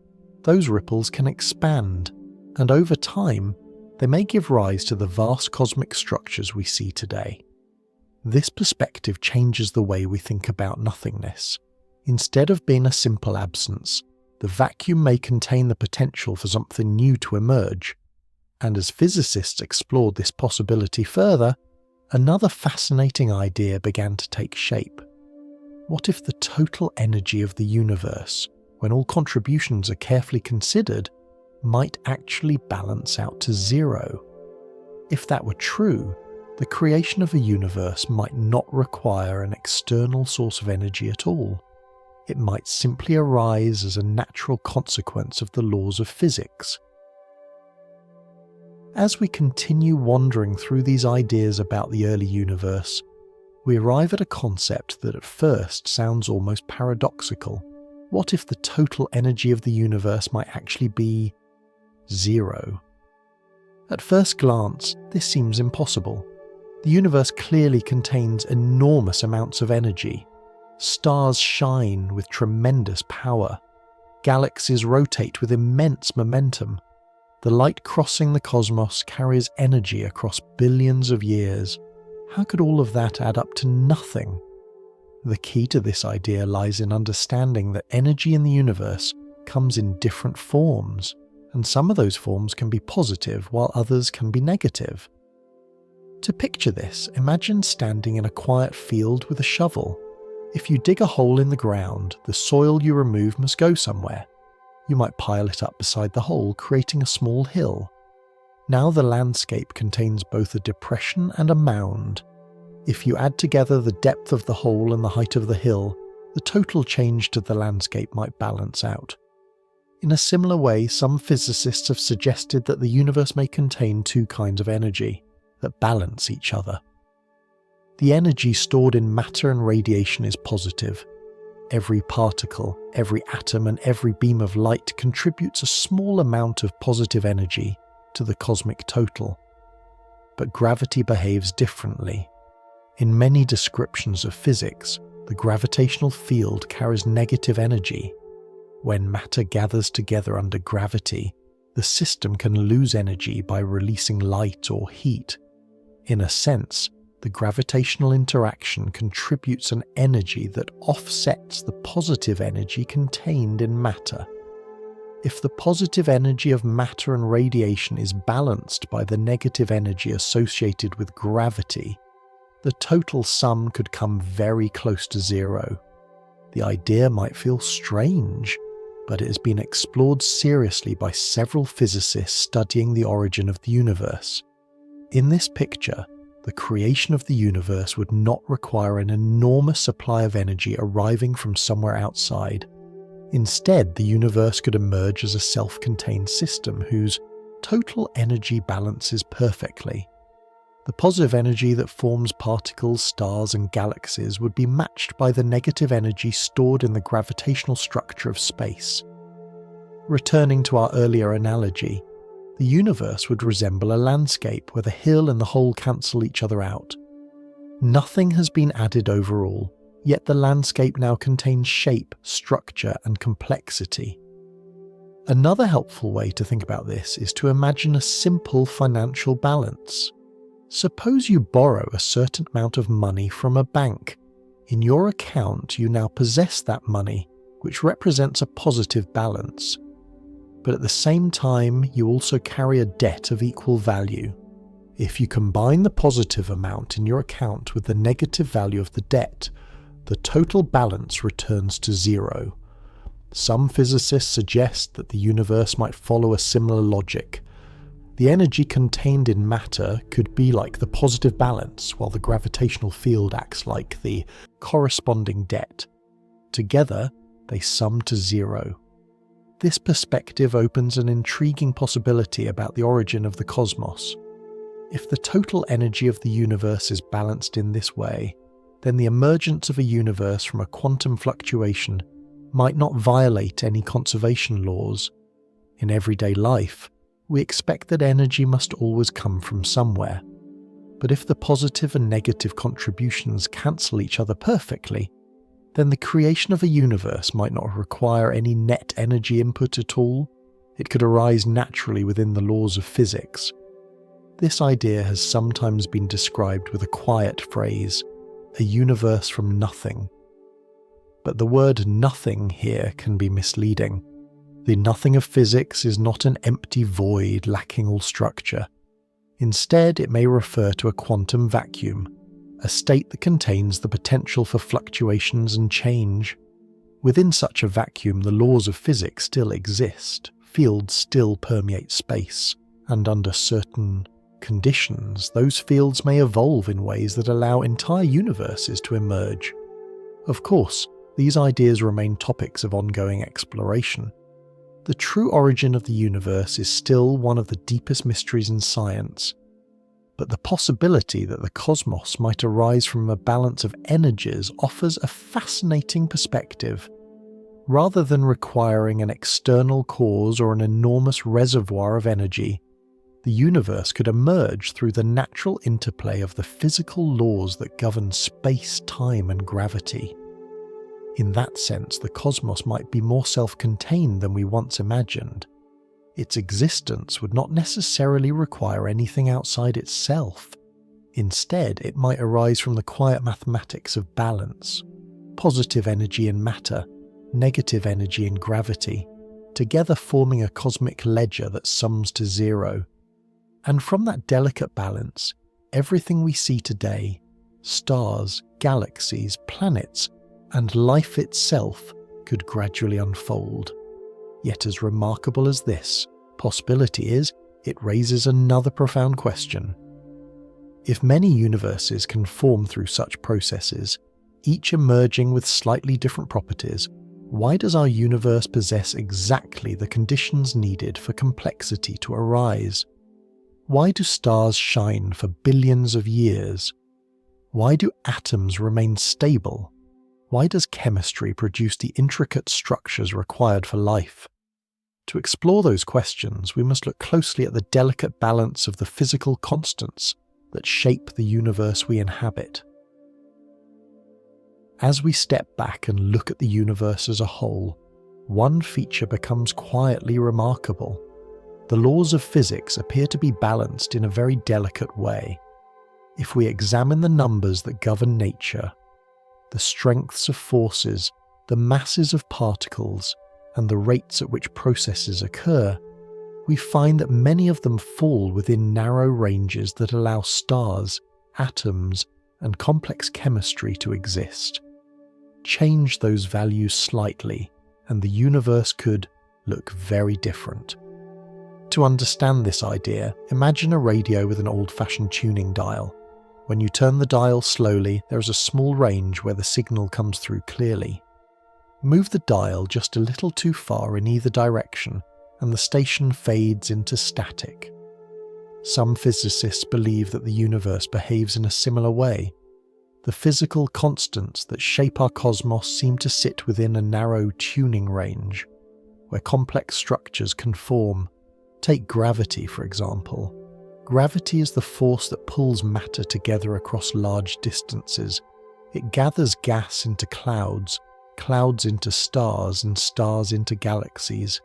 Those ripples can expand, and over time, they may give rise to the vast cosmic structures we see today. This perspective changes the way we think about nothingness. Instead of being a simple absence, the vacuum may contain the potential for something new to emerge. And as physicists explored this possibility further, another fascinating idea began to take shape. What if the total energy of the universe, when all contributions are carefully considered, might actually balance out to zero? If that were true, the creation of a universe might not require an external source of energy at all. It might simply arise as a natural consequence of the laws of physics. As we continue wandering through these ideas about the early universe, we arrive at a concept that at first sounds almost paradoxical. What if the total energy of the universe might actually be zero? At first glance, this seems impossible. The universe clearly contains enormous amounts of energy. Stars shine with tremendous power. Galaxies rotate with immense momentum. The light crossing the cosmos carries energy across billions of years. How could all of that add up to nothing? The key to this idea lies in understanding that energy in the universe comes in different forms, and some of those forms can be positive while others can be negative. To picture this, imagine standing in a quiet field with a shovel. If you dig a hole in the ground, the soil you remove must go somewhere. You might pile it up beside the hole, creating a small hill. Now the landscape contains both a depression and a mound. If you add together the depth of the hole and the height of the hill, the total change to the landscape might balance out. In a similar way, some physicists have suggested that the universe may contain two kinds of energy that balance each other. The energy stored in matter and radiation is positive. Every particle, every atom, and every beam of light contributes a small amount of positive energy to the cosmic total. But gravity behaves differently. In many descriptions of physics, the gravitational field carries negative energy. When matter gathers together under gravity, the system can lose energy by releasing light or heat. In a sense, the gravitational interaction contributes an energy that offsets the positive energy contained in matter. If the positive energy of matter and radiation is balanced by the negative energy associated with gravity, the total sum could come very close to zero. The idea might feel strange, but it has been explored seriously by several physicists studying the origin of the universe. In this picture, the creation of the universe would not require an enormous supply of energy arriving from somewhere outside. Instead, the universe could emerge as a self-contained system whose total energy balances perfectly. The positive energy that forms particles, stars, and galaxies would be matched by the negative energy stored in the gravitational structure of space. Returning to our earlier analogy, the universe would resemble a landscape where the hill and the hole cancel each other out. Nothing has been added overall, yet the landscape now contains shape, structure, and complexity. Another helpful way to think about this is to imagine a simple financial balance. Suppose you borrow a certain amount of money from a bank. In your account, you now possess that money, which represents a positive balance. But at the same time, you also carry a debt of equal value. If you combine the positive amount in your account with the negative value of the debt, the total balance returns to zero. Some physicists suggest that the universe might follow a similar logic. The energy contained in matter could be like the positive balance, while the gravitational field acts like the corresponding debt. Together, they sum to zero. This perspective opens an intriguing possibility about the origin of the cosmos. If the total energy of the universe is balanced in this way, then the emergence of a universe from a quantum fluctuation might not violate any conservation laws. In everyday life, we expect that energy must always come from somewhere. But if the positive and negative contributions cancel each other perfectly, then the creation of a universe might not require any net energy input at all. It could arise naturally within the laws of physics. This idea has sometimes been described with a quiet phrase, a universe from nothing. But the word nothing here can be misleading. The nothing of physics is not an empty void lacking all structure. Instead, it may refer to a quantum vacuum, a state that contains the potential for fluctuations and change. Within such a vacuum, the laws of physics still exist, fields still permeate space, and under certain conditions, those fields may evolve in ways that allow entire universes to emerge. Of course, these ideas remain topics of ongoing exploration. The true origin of the universe is still one of the deepest mysteries in science, but the possibility that the cosmos might arise from a balance of energies offers a fascinating perspective. Rather than requiring an external cause or an enormous reservoir of energy, the universe could emerge through the natural interplay of the physical laws that govern space, time, and gravity. In that sense, the cosmos might be more self-contained than we once imagined. Its existence would not necessarily require anything outside itself. Instead, it might arise from the quiet mathematics of balance, positive energy in matter, negative energy in gravity, together forming a cosmic ledger that sums to zero. And from that delicate balance, everything we see today, stars, galaxies, planets, and life itself could gradually unfold. Yet as remarkable as this possibility is, it raises another profound question. If many universes can form through such processes, each emerging with slightly different properties, why does our universe possess exactly the conditions needed for complexity to arise? Why do stars shine for billions of years? Why do atoms remain stable? Why does chemistry produce the intricate structures required for life? To explore those questions, we must look closely at the delicate balance of the physical constants that shape the universe we inhabit. As we step back and look at the universe as a whole, one feature becomes quietly remarkable. The laws of physics appear to be balanced in a very delicate way. If we examine the numbers that govern nature, the strengths of forces, the masses of particles, and the rates at which processes occur, we find that many of them fall within narrow ranges that allow stars, atoms, and complex chemistry to exist. Change those values slightly, and the universe could look very different. To understand this idea, imagine a radio with an old-fashioned tuning dial. When you turn the dial slowly, there is a small range where the signal comes through clearly. Move the dial just a little too far in either direction, and the station fades into static. Some physicists believe that the universe behaves in a similar way. The physical constants that shape our cosmos seem to sit within a narrow tuning range, where complex structures can form. Take gravity, for example. Gravity is the force that pulls matter together across large distances. It gathers gas into clouds, clouds into stars, and stars into galaxies.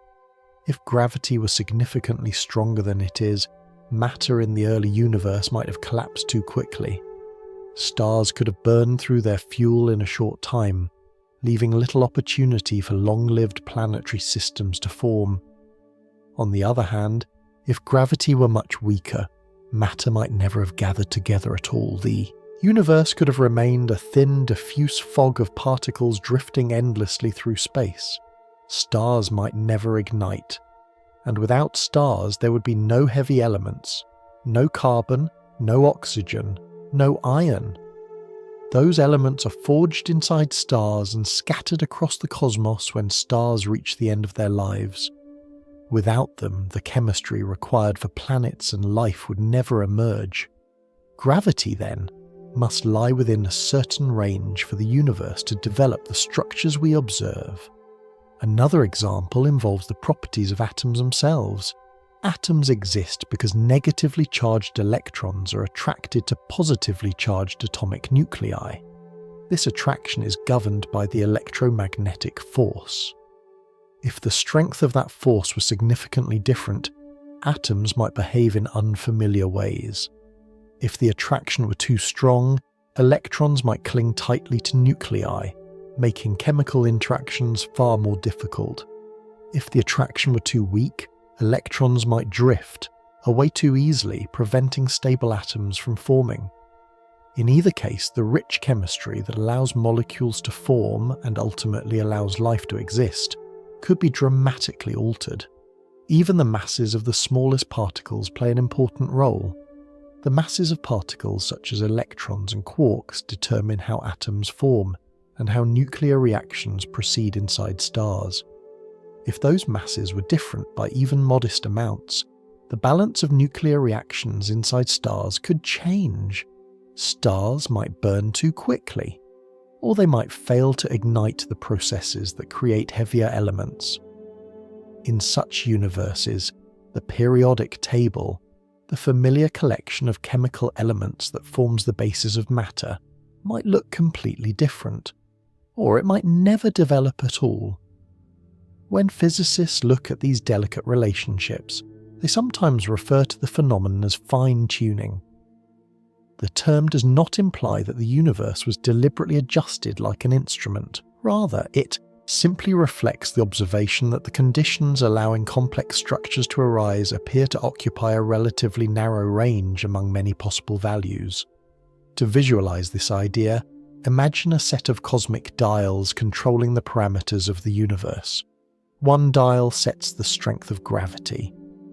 If gravity were significantly stronger than it is, matter in the early universe might have collapsed too quickly. Stars could have burned through their fuel in a short time, leaving little opportunity for long-lived planetary systems to form. On the other hand, if gravity were much weaker, matter might never have gathered together at all. The universe could have remained a thin, diffuse fog of particles drifting endlessly through space. Stars might never ignite. And without stars, there would be no heavy elements, no carbon, no oxygen, no iron. Those elements are forged inside stars and scattered across the cosmos when stars reach the end of their lives. Without them, the chemistry required for planets and life would never emerge. Gravity, then, must lie within a certain range for the universe to develop the structures we observe. Another example involves the properties of atoms themselves. Atoms exist because negatively charged electrons are attracted to positively charged atomic nuclei. This attraction is governed by the electromagnetic force. If the strength of that force was significantly different, atoms might behave in unfamiliar ways. If the attraction were too strong, electrons might cling tightly to nuclei, making chemical interactions far more difficult. If the attraction were too weak, electrons might drift away too easily, preventing stable atoms from forming. In either case, the rich chemistry that allows molecules to form and ultimately allows life to exist could be dramatically altered. Even the masses of the smallest particles play an important role. The masses of particles such as electrons and quarks determine how atoms form and how nuclear reactions proceed inside stars. If those masses were different by even modest amounts, the balance of nuclear reactions inside stars could change. Stars might burn too quickly, or they might fail to ignite the processes that create heavier elements. In such universes, the periodic table, the familiar collection of chemical elements that forms the basis of matter, might look completely different, or it might never develop at all. When physicists look at these delicate relationships, they sometimes refer to the phenomenon as fine-tuning. The term does not imply that the universe was deliberately adjusted like an instrument. Rather, it simply reflects the observation that the conditions allowing complex structures to arise appear to occupy a relatively narrow range among many possible values. To visualize this idea, imagine a set of cosmic dials controlling the parameters of the universe. One dial sets the strength of gravity.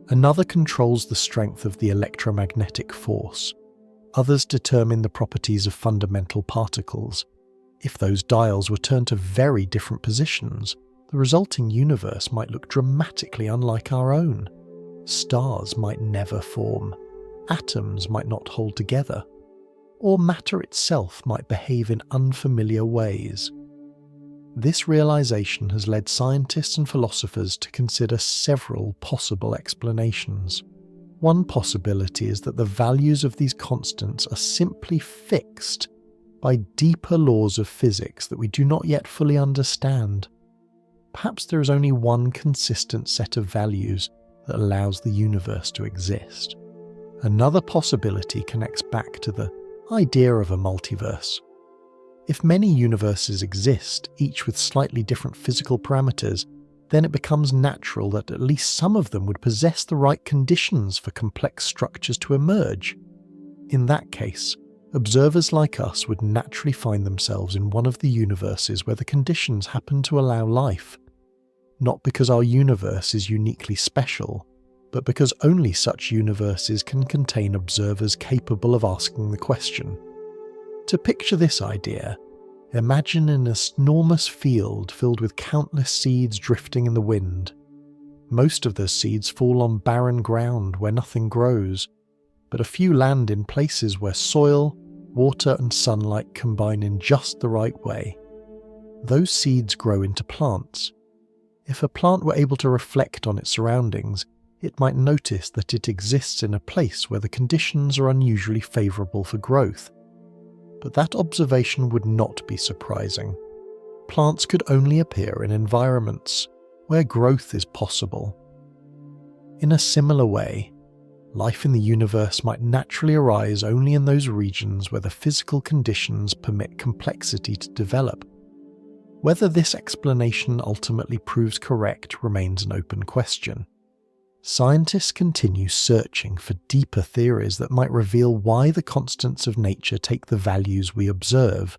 Another controls the strength of the electromagnetic force. Others determine the properties of fundamental particles. If those dials were turned to very different positions, the resulting universe might look dramatically unlike our own. Stars might never form, atoms might not hold together, or matter itself might behave in unfamiliar ways. This realization has led scientists and philosophers to consider several possible explanations. One possibility is that the values of these constants are simply fixed by deeper laws of physics that we do not yet fully understand. Perhaps there is only one consistent set of values that allows the universe to exist. Another possibility connects back to the idea of a multiverse. If many universes exist, each with slightly different physical parameters, then it becomes natural that at least some of them would possess the right conditions for complex structures to emerge. In that case, observers like us would naturally find themselves in one of the universes where the conditions happen to allow life, not because our universe is uniquely special, but because only such universes can contain observers capable of asking the question. To picture this idea, imagine an enormous field filled with countless seeds drifting in the wind. Most of those seeds fall on barren ground where nothing grows, but a few land in places where soil, water and sunlight combine in just the right way. Those seeds grow into plants. If a plant were able to reflect on its surroundings, it might notice that it exists in a place where the conditions are unusually favourable for growth. But that observation would not be surprising. Plants could only appear in environments where growth is possible. In a similar way, life in the universe might naturally arise only in those regions where the physical conditions permit complexity to develop. Whether this explanation ultimately proves correct remains an open question. Scientists continue searching for deeper theories that might reveal why the constants of nature take the values we observe.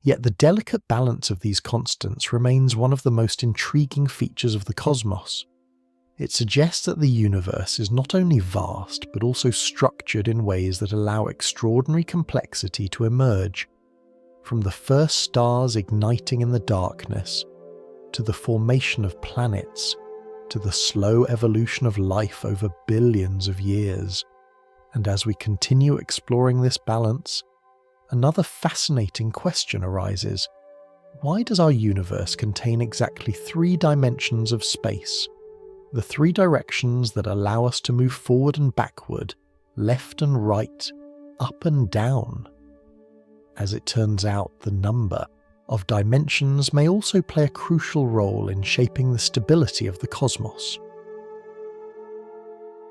Yet the delicate balance of these constants remains one of the most intriguing features of the cosmos. It suggests that the universe is not only vast but also structured in ways that allow extraordinary complexity to emerge. From the first stars igniting in the darkness, to the formation of planets, to the slow evolution of life over billions of years. And as we continue exploring this balance, another fascinating question arises. Why does our universe contain exactly 3 dimensions of space? The 3 directions that allow us to move forward and backward, left and right, up and down. As it turns out, the number of dimensions may also play a crucial role in shaping the stability of the cosmos.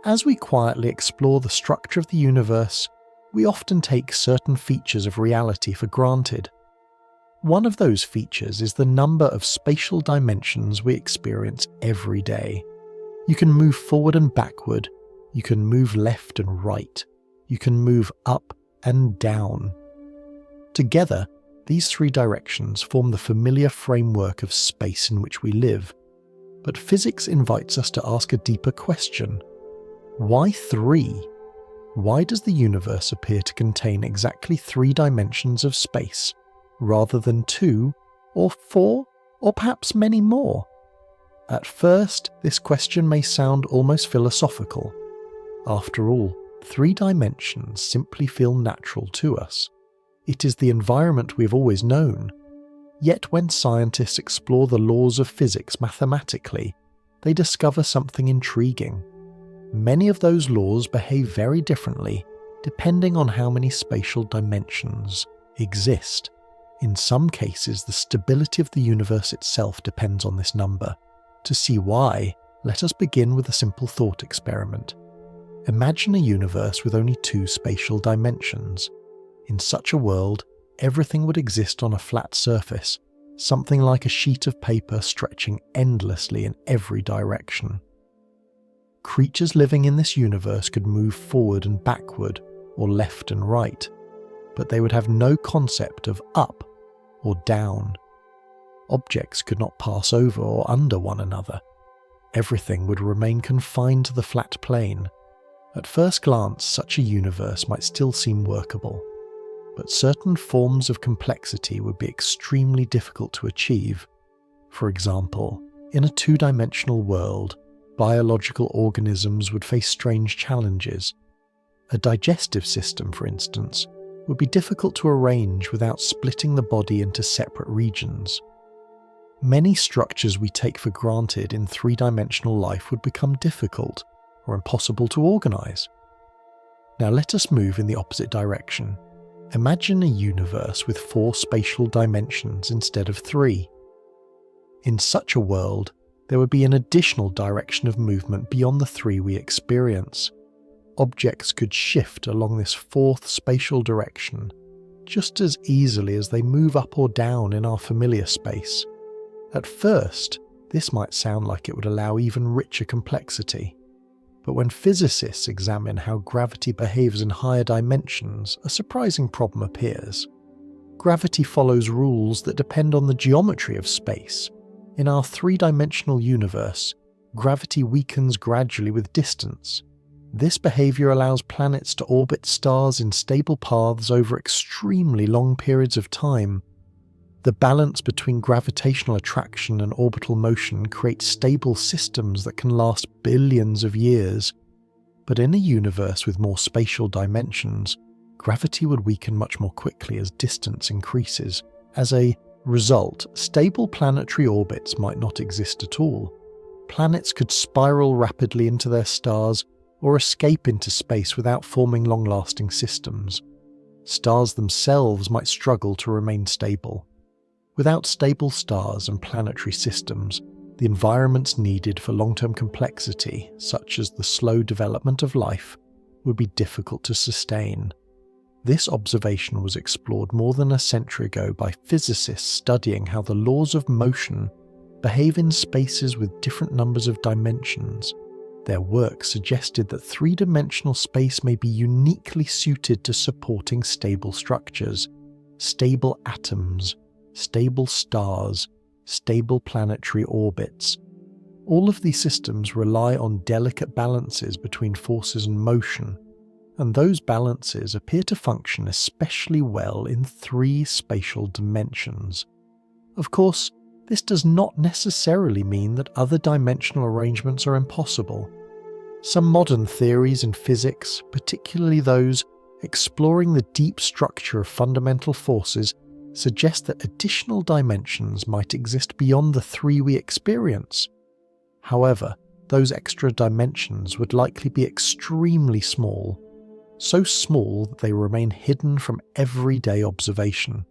As we quietly explore the structure of the universe, we often take certain features of reality for granted. One of those features is the number of spatial dimensions we experience every day. You can move forward and backward, you can move left and right, you can move up and down. Together, these 3 directions form the familiar framework of space in which we live. But physics invites us to ask a deeper question. Why 3? Why does the universe appear to contain exactly 3 dimensions of space, rather than 2, or 4, or perhaps many more? At first, this question may sound almost philosophical. After all, 3 dimensions simply feel natural to us. It is the environment we've always known. Yet when scientists explore the laws of physics mathematically, they discover something intriguing. Many of those laws behave very differently, depending on how many spatial dimensions exist. In some cases, the stability of the universe itself depends on this number. To see why, let us begin with a simple thought experiment. Imagine a universe with only 2 spatial dimensions. In such a world, everything would exist on a flat surface, something like a sheet of paper stretching endlessly in every direction. Creatures living in this universe could move forward and backward, or left and right, but they would have no concept of up or down. Objects could not pass over or under one another. Everything would remain confined to the flat plane. At first glance, such a universe might still seem workable. but certain forms of complexity would be extremely difficult to achieve. For example, in a two-dimensional world, biological organisms would face strange challenges. A digestive system, for instance, would be difficult to arrange without splitting the body into separate regions. Many structures we take for granted in three-dimensional life would become difficult or impossible to organize. Now let us move in the opposite direction. Imagine a universe with 4 spatial dimensions instead of 3. In such a world, there would be an additional direction of movement beyond the 3 we experience. Objects could shift along this 4th spatial direction just as easily as they move up or down in our familiar space. At first, this might sound like it would allow even richer complexity. But when physicists examine how gravity behaves in higher dimensions, a surprising problem appears. Gravity follows rules that depend on the geometry of space. In our three-dimensional universe, gravity weakens gradually with distance. This behavior allows planets to orbit stars in stable paths over extremely long periods of time. The balance between gravitational attraction and orbital motion creates stable systems that can last billions of years. But in a universe with more spatial dimensions, gravity would weaken much more quickly as distance increases. As a result, stable planetary orbits might not exist at all. Planets could spiral rapidly into their stars or escape into space without forming long-lasting systems. Stars themselves might struggle to remain stable. Without stable stars and planetary systems, the environments needed for long-term complexity, such as the slow development of life, would be difficult to sustain. This observation was explored more than a century ago by physicists studying how the laws of motion behave in spaces with different numbers of dimensions. Their work suggested that three-dimensional space may be uniquely suited to supporting stable structures, stable atoms, stable stars, stable planetary orbits. All of these systems rely on delicate balances between forces and motion, and those balances appear to function especially well in 3 spatial dimensions. Of course, this does not necessarily mean that other dimensional arrangements are impossible. Some modern theories in physics, particularly those exploring the deep structure of fundamental forces, suggest that additional dimensions might exist beyond the 3 we experience. However, those extra dimensions would likely be extremely small, so small that they remain hidden from everyday observation.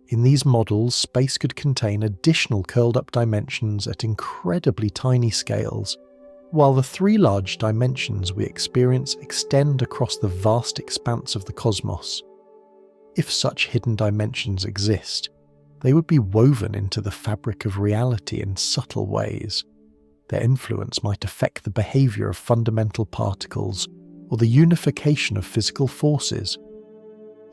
In these models, space could contain additional curled-up dimensions at incredibly tiny scales, while the 3 large dimensions we experience extend across the vast expanse of the cosmos. If such hidden dimensions exist, they would be woven into the fabric of reality in subtle ways. Their influence might affect the behavior of fundamental particles or the unification of physical forces.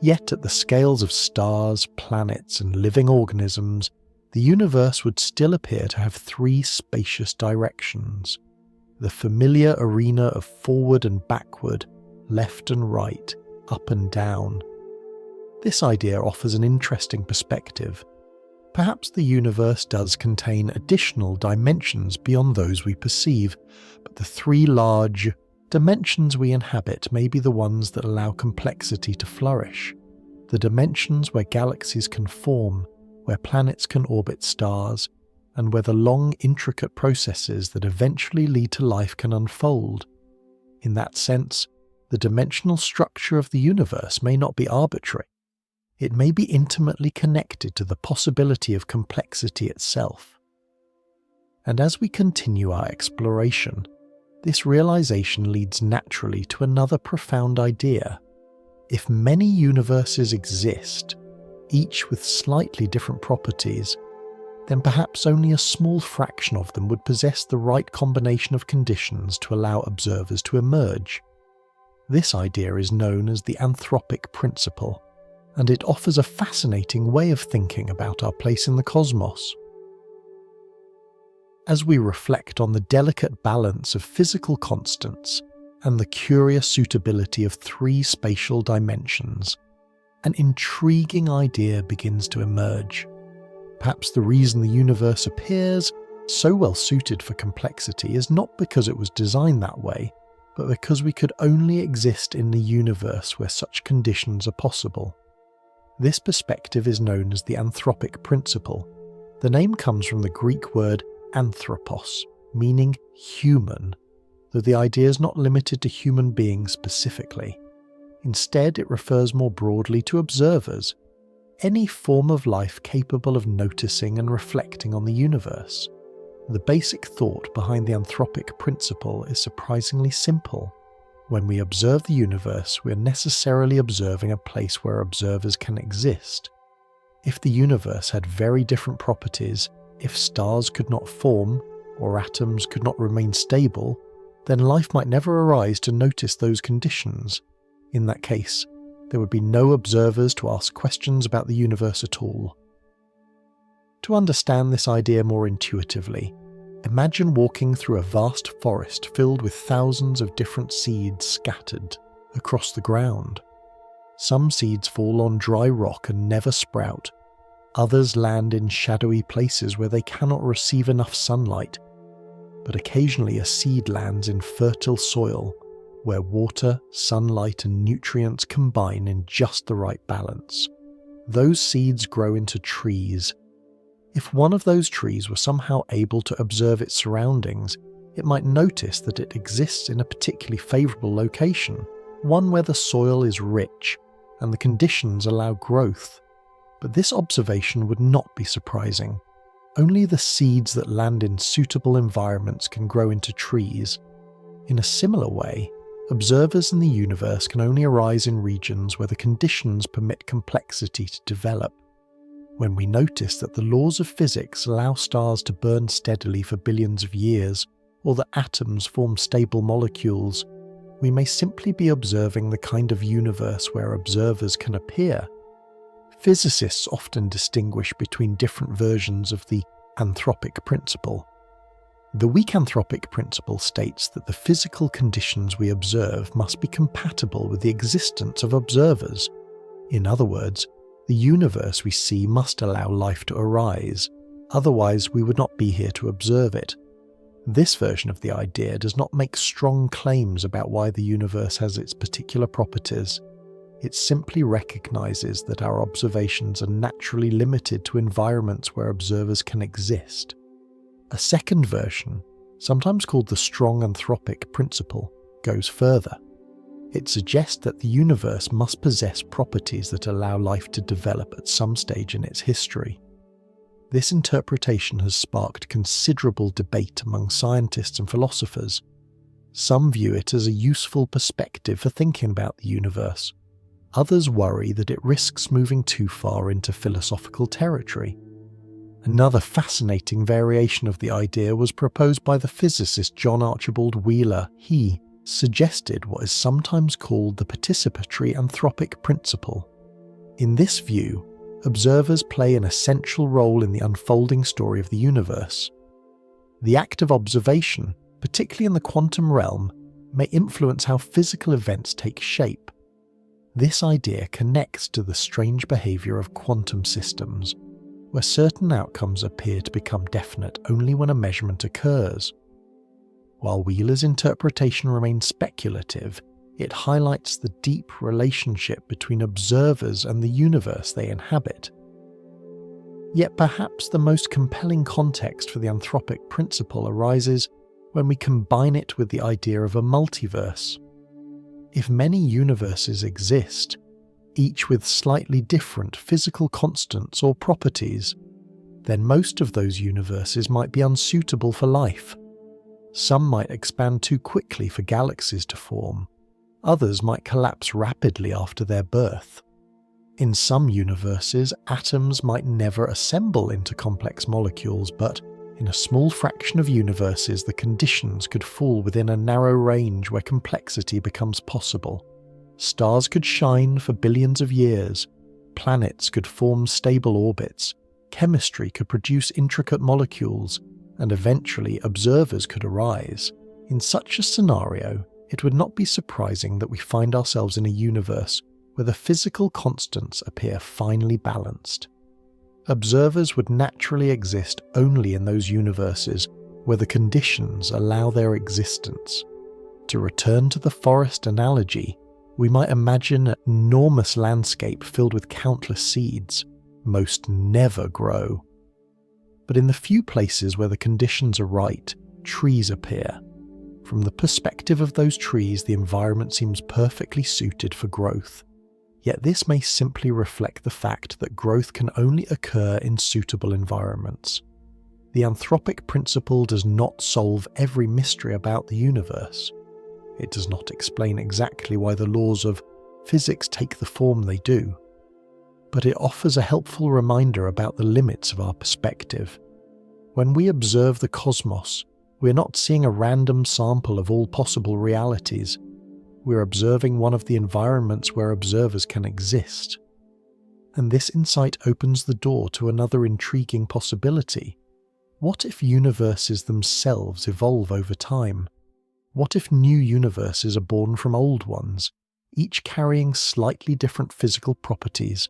Yet at the scales of stars, planets, and living organisms, the universe would still appear to have 3 spacious directions. The familiar arena of forward and backward, left and right, up and down. This idea offers an interesting perspective. Perhaps the universe does contain additional dimensions beyond those we perceive, but the 3 large dimensions we inhabit may be the ones that allow complexity to flourish. The dimensions where galaxies can form, where planets can orbit stars, and where the long, intricate processes that eventually lead to life can unfold. In that sense, the dimensional structure of the universe may not be arbitrary. It may be intimately connected to the possibility of complexity itself. And as we continue our exploration, this realization leads naturally to another profound idea. If many universes exist, each with slightly different properties, then perhaps only a small fraction of them would possess the right combination of conditions to allow observers to emerge. This idea is known as the anthropic principle, and it offers a fascinating way of thinking about our place in the cosmos. As we reflect on the delicate balance of physical constants and the curious suitability of 3 spatial dimensions, an intriguing idea begins to emerge. Perhaps the reason the universe appears so well suited for complexity is not because it was designed that way, but because we could only exist in the universe where such conditions are possible. This perspective is known as the anthropic principle. The name comes from the Greek word anthropos, meaning human, though the idea is not limited to human beings specifically. Instead, it refers more broadly to observers, any form of life capable of noticing and reflecting on the universe. The basic thought behind the anthropic principle is surprisingly simple. When we observe the universe, we are necessarily observing a place where observers can exist. If the universe had very different properties, if stars could not form, or atoms could not remain stable, then life might never arise to notice those conditions. In that case, there would be no observers to ask questions about the universe at all. To understand this idea more intuitively, imagine walking through a vast forest filled with thousands of different seeds scattered across the ground. Some seeds fall on dry rock and never sprout. Others land in shadowy places where they cannot receive enough sunlight. But occasionally a seed lands in fertile soil, where water, sunlight and nutrients combine in just the right balance. Those seeds grow into trees. If one of those trees were somehow able to observe its surroundings, it might notice that it exists in a particularly favourable location, one where the soil is rich and the conditions allow growth. But this observation would not be surprising. Only the seeds that land in suitable environments can grow into trees. In a similar way, observers in the universe can only arise in regions where the conditions permit complexity to develop. When we notice that the laws of physics allow stars to burn steadily for billions of years, or that atoms form stable molecules, we may simply be observing the kind of universe where observers can appear. Physicists often distinguish between different versions of the anthropic principle. The weak anthropic principle states that the physical conditions we observe must be compatible with the existence of observers. In other words, the universe we see must allow life to arise, otherwise we would not be here to observe it. This version of the idea does not make strong claims about why the universe has its particular properties. It simply recognizes that our observations are naturally limited to environments where observers can exist. A second version, sometimes called the strong anthropic principle, goes further. It suggests that the universe must possess properties that allow life to develop at some stage in its history. This interpretation has sparked considerable debate among scientists and philosophers. Some view it as a useful perspective for thinking about the universe. Others worry that it risks moving too far into philosophical territory. Another fascinating variation of the idea was proposed by the physicist John Archibald Wheeler. He suggested what is sometimes called the participatory anthropic principle. In this view, observers play an essential role in the unfolding story of the universe. The act of observation, particularly in the quantum realm, may influence how physical events take shape. This idea connects to the strange behaviour of quantum systems, where certain outcomes appear to become definite only when a measurement occurs. While Wheeler's interpretation remains speculative, it highlights the deep relationship between observers and the universe they inhabit. Yet perhaps the most compelling context for the anthropic principle arises when we combine it with the idea of a multiverse. If many universes exist, each with slightly different physical constants or properties, then most of those universes might be unsuitable for life. Some might expand too quickly for galaxies to form. Others might collapse rapidly after their birth. In some universes, atoms might never assemble into complex molecules, but in a small fraction of universes, the conditions could fall within a narrow range where complexity becomes possible. Stars could shine for billions of years, planets could form stable orbits, chemistry could produce intricate molecules, and eventually observers could arise. In such a scenario, it would not be surprising that we find ourselves in a universe where the physical constants appear finely balanced. Observers would naturally exist only in those universes where the conditions allow their existence. To return to the forest analogy, we might imagine an enormous landscape filled with countless seeds. Most never grow. But in the few places where the conditions are right, trees appear. From the perspective of those trees, the environment seems perfectly suited for growth. Yet this may simply reflect the fact that growth can only occur in suitable environments. The anthropic principle does not solve every mystery about the universe. It does not explain exactly why the laws of physics take the form they do. But it offers a helpful reminder about the limits of our perspective. When we observe the cosmos, we're not seeing a random sample of all possible realities. We're observing one of the environments where observers can exist. And this insight opens the door to another intriguing possibility. What if universes themselves evolve over time? What if new universes are born from old ones, each carrying slightly different physical properties?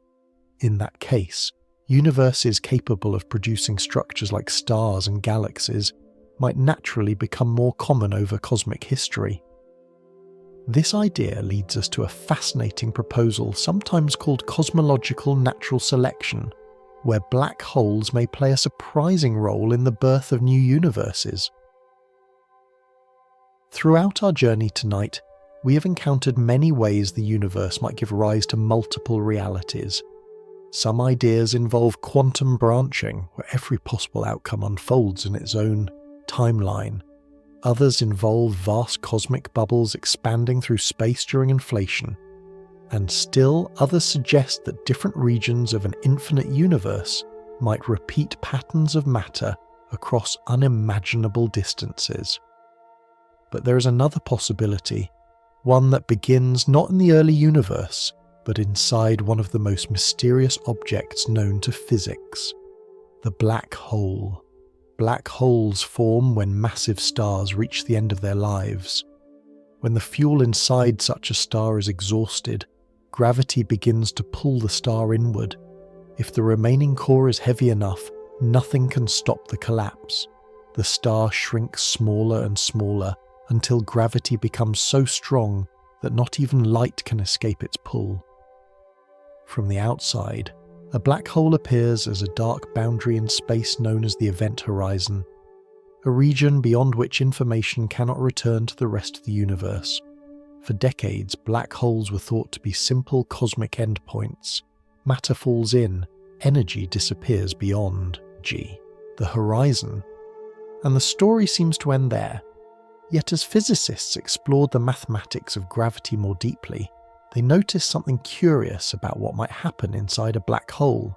In that case, universes capable of producing structures like stars and galaxies might naturally become more common over cosmic history. This idea leads us to a fascinating proposal sometimes called cosmological natural selection, where black holes may play a surprising role in the birth of new universes. Throughout our journey tonight, we have encountered many ways the universe might give rise to multiple realities. Some ideas involve quantum branching, where every possible outcome unfolds in its own timeline. Others involve vast cosmic bubbles expanding through space during inflation. And still others suggest that different regions of an infinite universe might repeat patterns of matter across unimaginable distances. But there is another possibility, one that begins not in the early universe, but inside one of the most mysterious objects known to physics, the black hole. Black holes form when massive stars reach the end of their lives. When the fuel inside such a star is exhausted, gravity begins to pull the star inward. If the remaining core is heavy enough, nothing can stop the collapse. The star shrinks smaller and smaller until gravity becomes so strong that not even light can escape its pull. From the outside, a black hole appears as a dark boundary in space known as the event horizon, a region beyond which information cannot return to the rest of the universe. For decades, black holes were thought to be simple cosmic endpoints. Matter falls in, energy disappears beyond the horizon. And the story seems to end there. Yet as physicists explored the mathematics of gravity more deeply, they noticed something curious about what might happen inside a black hole.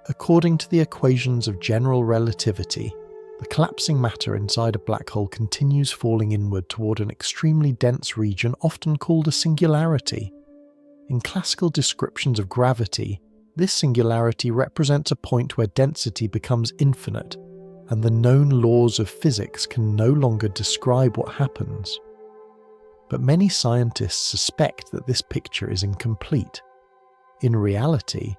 According to the equations of general relativity, the collapsing matter inside a black hole continues falling inward toward an extremely dense region often called a singularity. In classical descriptions of gravity, this singularity represents a point where density becomes infinite, and the known laws of physics can no longer describe what happens. But many scientists suspect that this picture is incomplete. In reality,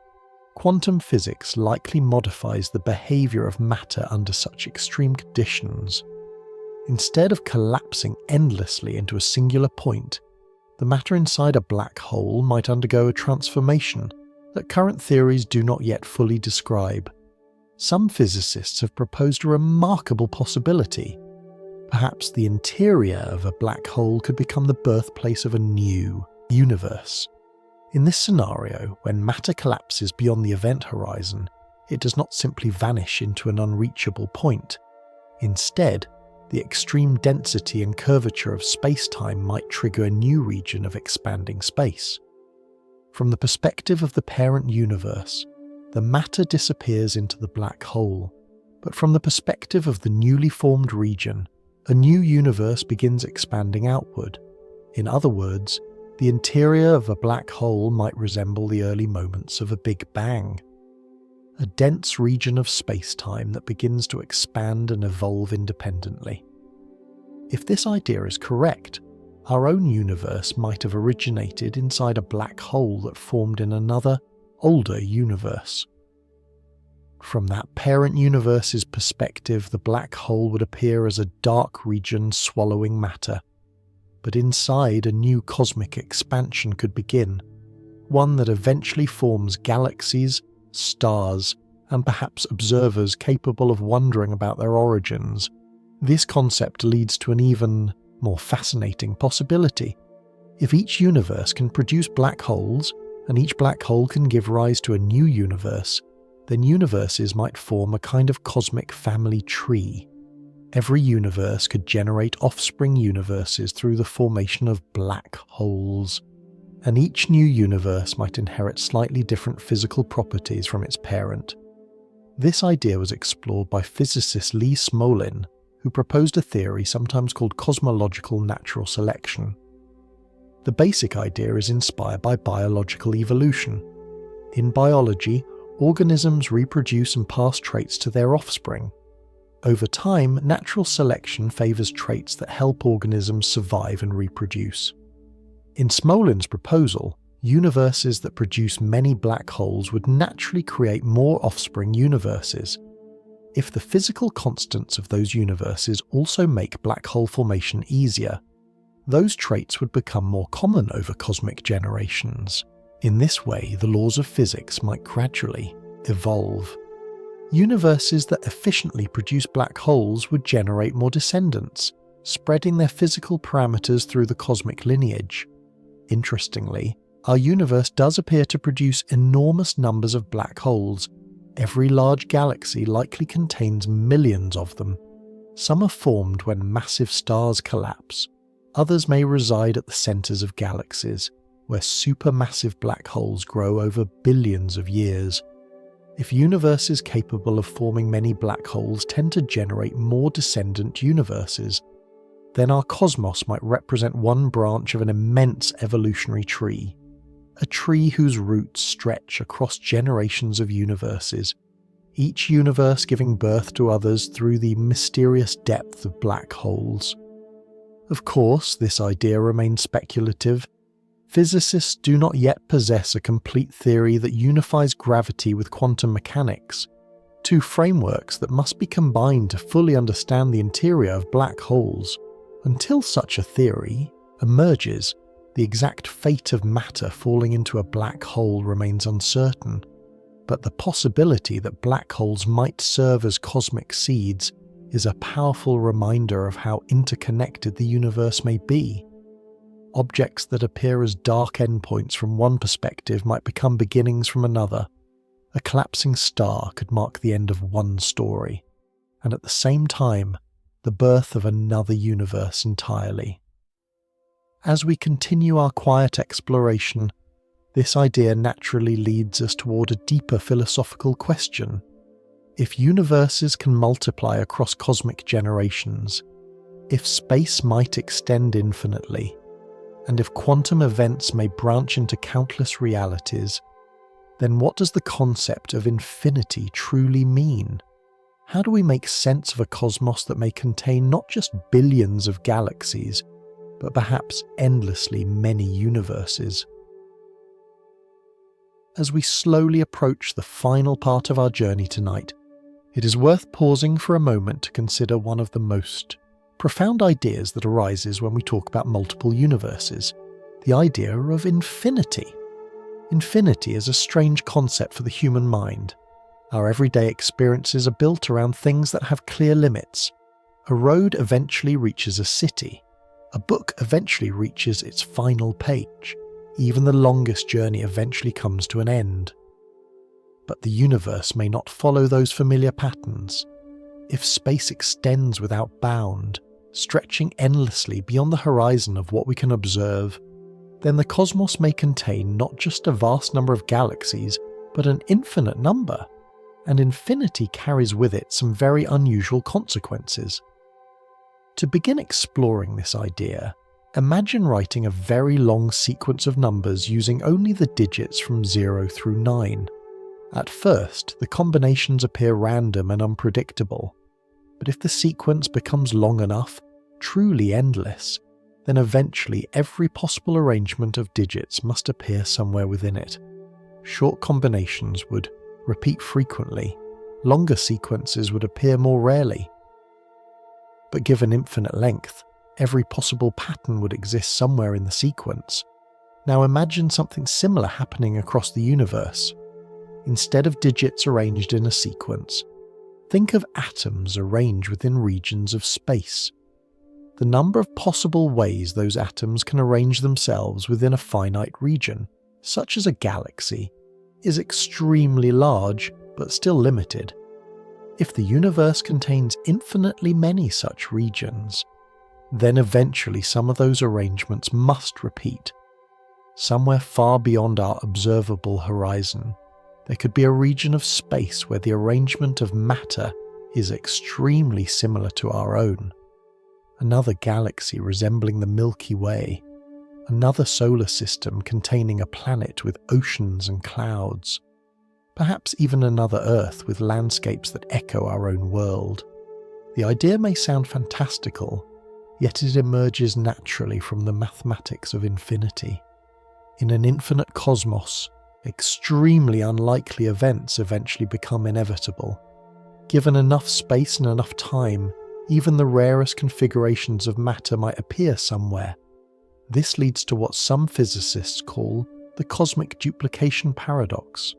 quantum physics likely modifies the behavior of matter under such extreme conditions. Instead of collapsing endlessly into a singular point, the matter inside a black hole might undergo a transformation that current theories do not yet fully describe. Some physicists have proposed a remarkable possibility. Perhaps the interior of a black hole could become the birthplace of a new universe. In this scenario, when matter collapses beyond the event horizon, it does not simply vanish into an unreachable point. Instead, the extreme density and curvature of space-time might trigger a new region of expanding space. From the perspective of the parent universe, the matter disappears into the black hole, but from the perspective of the newly formed region, a new universe begins expanding outward. In other words, the interior of a black hole might resemble the early moments of a Big Bang, a dense region of space-time that begins to expand and evolve independently. If this idea is correct, our own universe might have originated inside a black hole that formed in another, older universe. From that parent universe's perspective, the black hole would appear as a dark region swallowing matter. But inside, a new cosmic expansion could begin, one that eventually forms galaxies, stars, and perhaps observers capable of wondering about their origins. This concept leads to an even more fascinating possibility. If each universe can produce black holes, and each black hole can give rise to a new universe, then universes might form a kind of cosmic family tree. Every universe could generate offspring universes through the formation of black holes, and each new universe might inherit slightly different physical properties from its parent. This idea was explored by physicist Lee Smolin, who proposed a theory sometimes called cosmological natural selection. The basic idea is inspired by biological evolution. In biology, organisms reproduce and pass traits to their offspring. Over time, natural selection favours traits that help organisms survive and reproduce. In Smolin's proposal, universes that produce many black holes would naturally create more offspring universes. If the physical constants of those universes also make black hole formation easier, those traits would become more common over cosmic generations. In this way, the laws of physics might gradually evolve. Universes that efficiently produce black holes would generate more descendants, spreading their physical parameters through the cosmic lineage. Interestingly, our universe does appear to produce enormous numbers of black holes. Every large galaxy likely contains millions of them. Some are formed when massive stars collapse. Others may reside at the centres of galaxies, where supermassive black holes grow over billions of years. If universes capable of forming many black holes tend to generate more descendant universes, then our cosmos might represent one branch of an immense evolutionary tree, a tree whose roots stretch across generations of universes, each universe giving birth to others through the mysterious depth of black holes. Of course, this idea remains speculative. Physicists do not yet possess a complete theory that unifies gravity with quantum mechanics, two frameworks that must be combined to fully understand the interior of black holes. Until such a theory emerges, the exact fate of matter falling into a black hole remains uncertain, but the possibility that black holes might serve as cosmic seeds is a powerful reminder of how interconnected the universe may be. Objects that appear as dark endpoints from one perspective might become beginnings from another. A collapsing star could mark the end of one story, and at the same time, the birth of another universe entirely. As we continue our quiet exploration, this idea naturally leads us toward a deeper philosophical question. If universes can multiply across cosmic generations, if space might extend infinitely, and if quantum events may branch into countless realities, then what does the concept of infinity truly mean? How do we make sense of a cosmos that may contain not just billions of galaxies, but perhaps endlessly many universes? As we slowly approach the final part of our journey tonight, it is worth pausing for a moment to consider one of the most profound ideas that arises when we talk about multiple universes, the idea of infinity. Infinity is a strange concept for the human mind. Our everyday experiences are built around things that have clear limits. A road eventually reaches a city. A book eventually reaches its final page. Even the longest journey eventually comes to an end. But the universe may not follow those familiar patterns. If space extends without bound, stretching endlessly beyond the horizon of what we can observe, then the cosmos may contain not just a vast number of galaxies, but an infinite number, and infinity carries with it some very unusual consequences. To begin exploring this idea, imagine writing a very long sequence of numbers using only the digits from 0 through 9. At first, the combinations appear random and unpredictable, but if the sequence becomes long enough, truly endless, then eventually every possible arrangement of digits must appear somewhere within it. Short combinations would repeat frequently, longer sequences would appear more rarely. But given infinite length, every possible pattern would exist somewhere in the sequence. Now imagine something similar happening across the universe. Instead of digits arranged in a sequence, think of atoms arranged within regions of space. The number of possible ways those atoms can arrange themselves within a finite region, such as a galaxy, is extremely large but still limited. If the universe contains infinitely many such regions, then eventually some of those arrangements must repeat. Somewhere far beyond our observable horizon, there could be a region of space where the arrangement of matter is extremely similar to our own. Another galaxy resembling the Milky Way, another solar system containing a planet with oceans and clouds, perhaps even another Earth with landscapes that echo our own world. The idea may sound fantastical, yet it emerges naturally from the mathematics of infinity. In an infinite cosmos, extremely unlikely events eventually become inevitable. Given enough space and enough time, even the rarest configurations of matter might appear somewhere. This leads to what some physicists call the cosmic duplication paradox.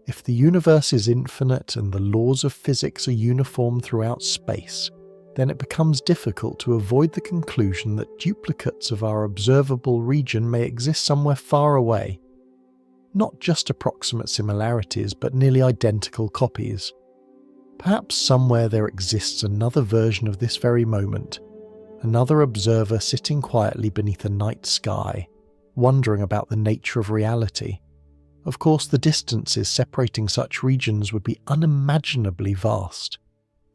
If the universe is infinite and the laws of physics are uniform throughout space, then it becomes difficult to avoid the conclusion that duplicates of our observable region may exist somewhere far away. Not just approximate similarities, but nearly identical copies. Perhaps somewhere there exists another version of this very moment, another observer sitting quietly beneath a night sky, wondering about the nature of reality. Of course, the distances separating such regions would be unimaginably vast.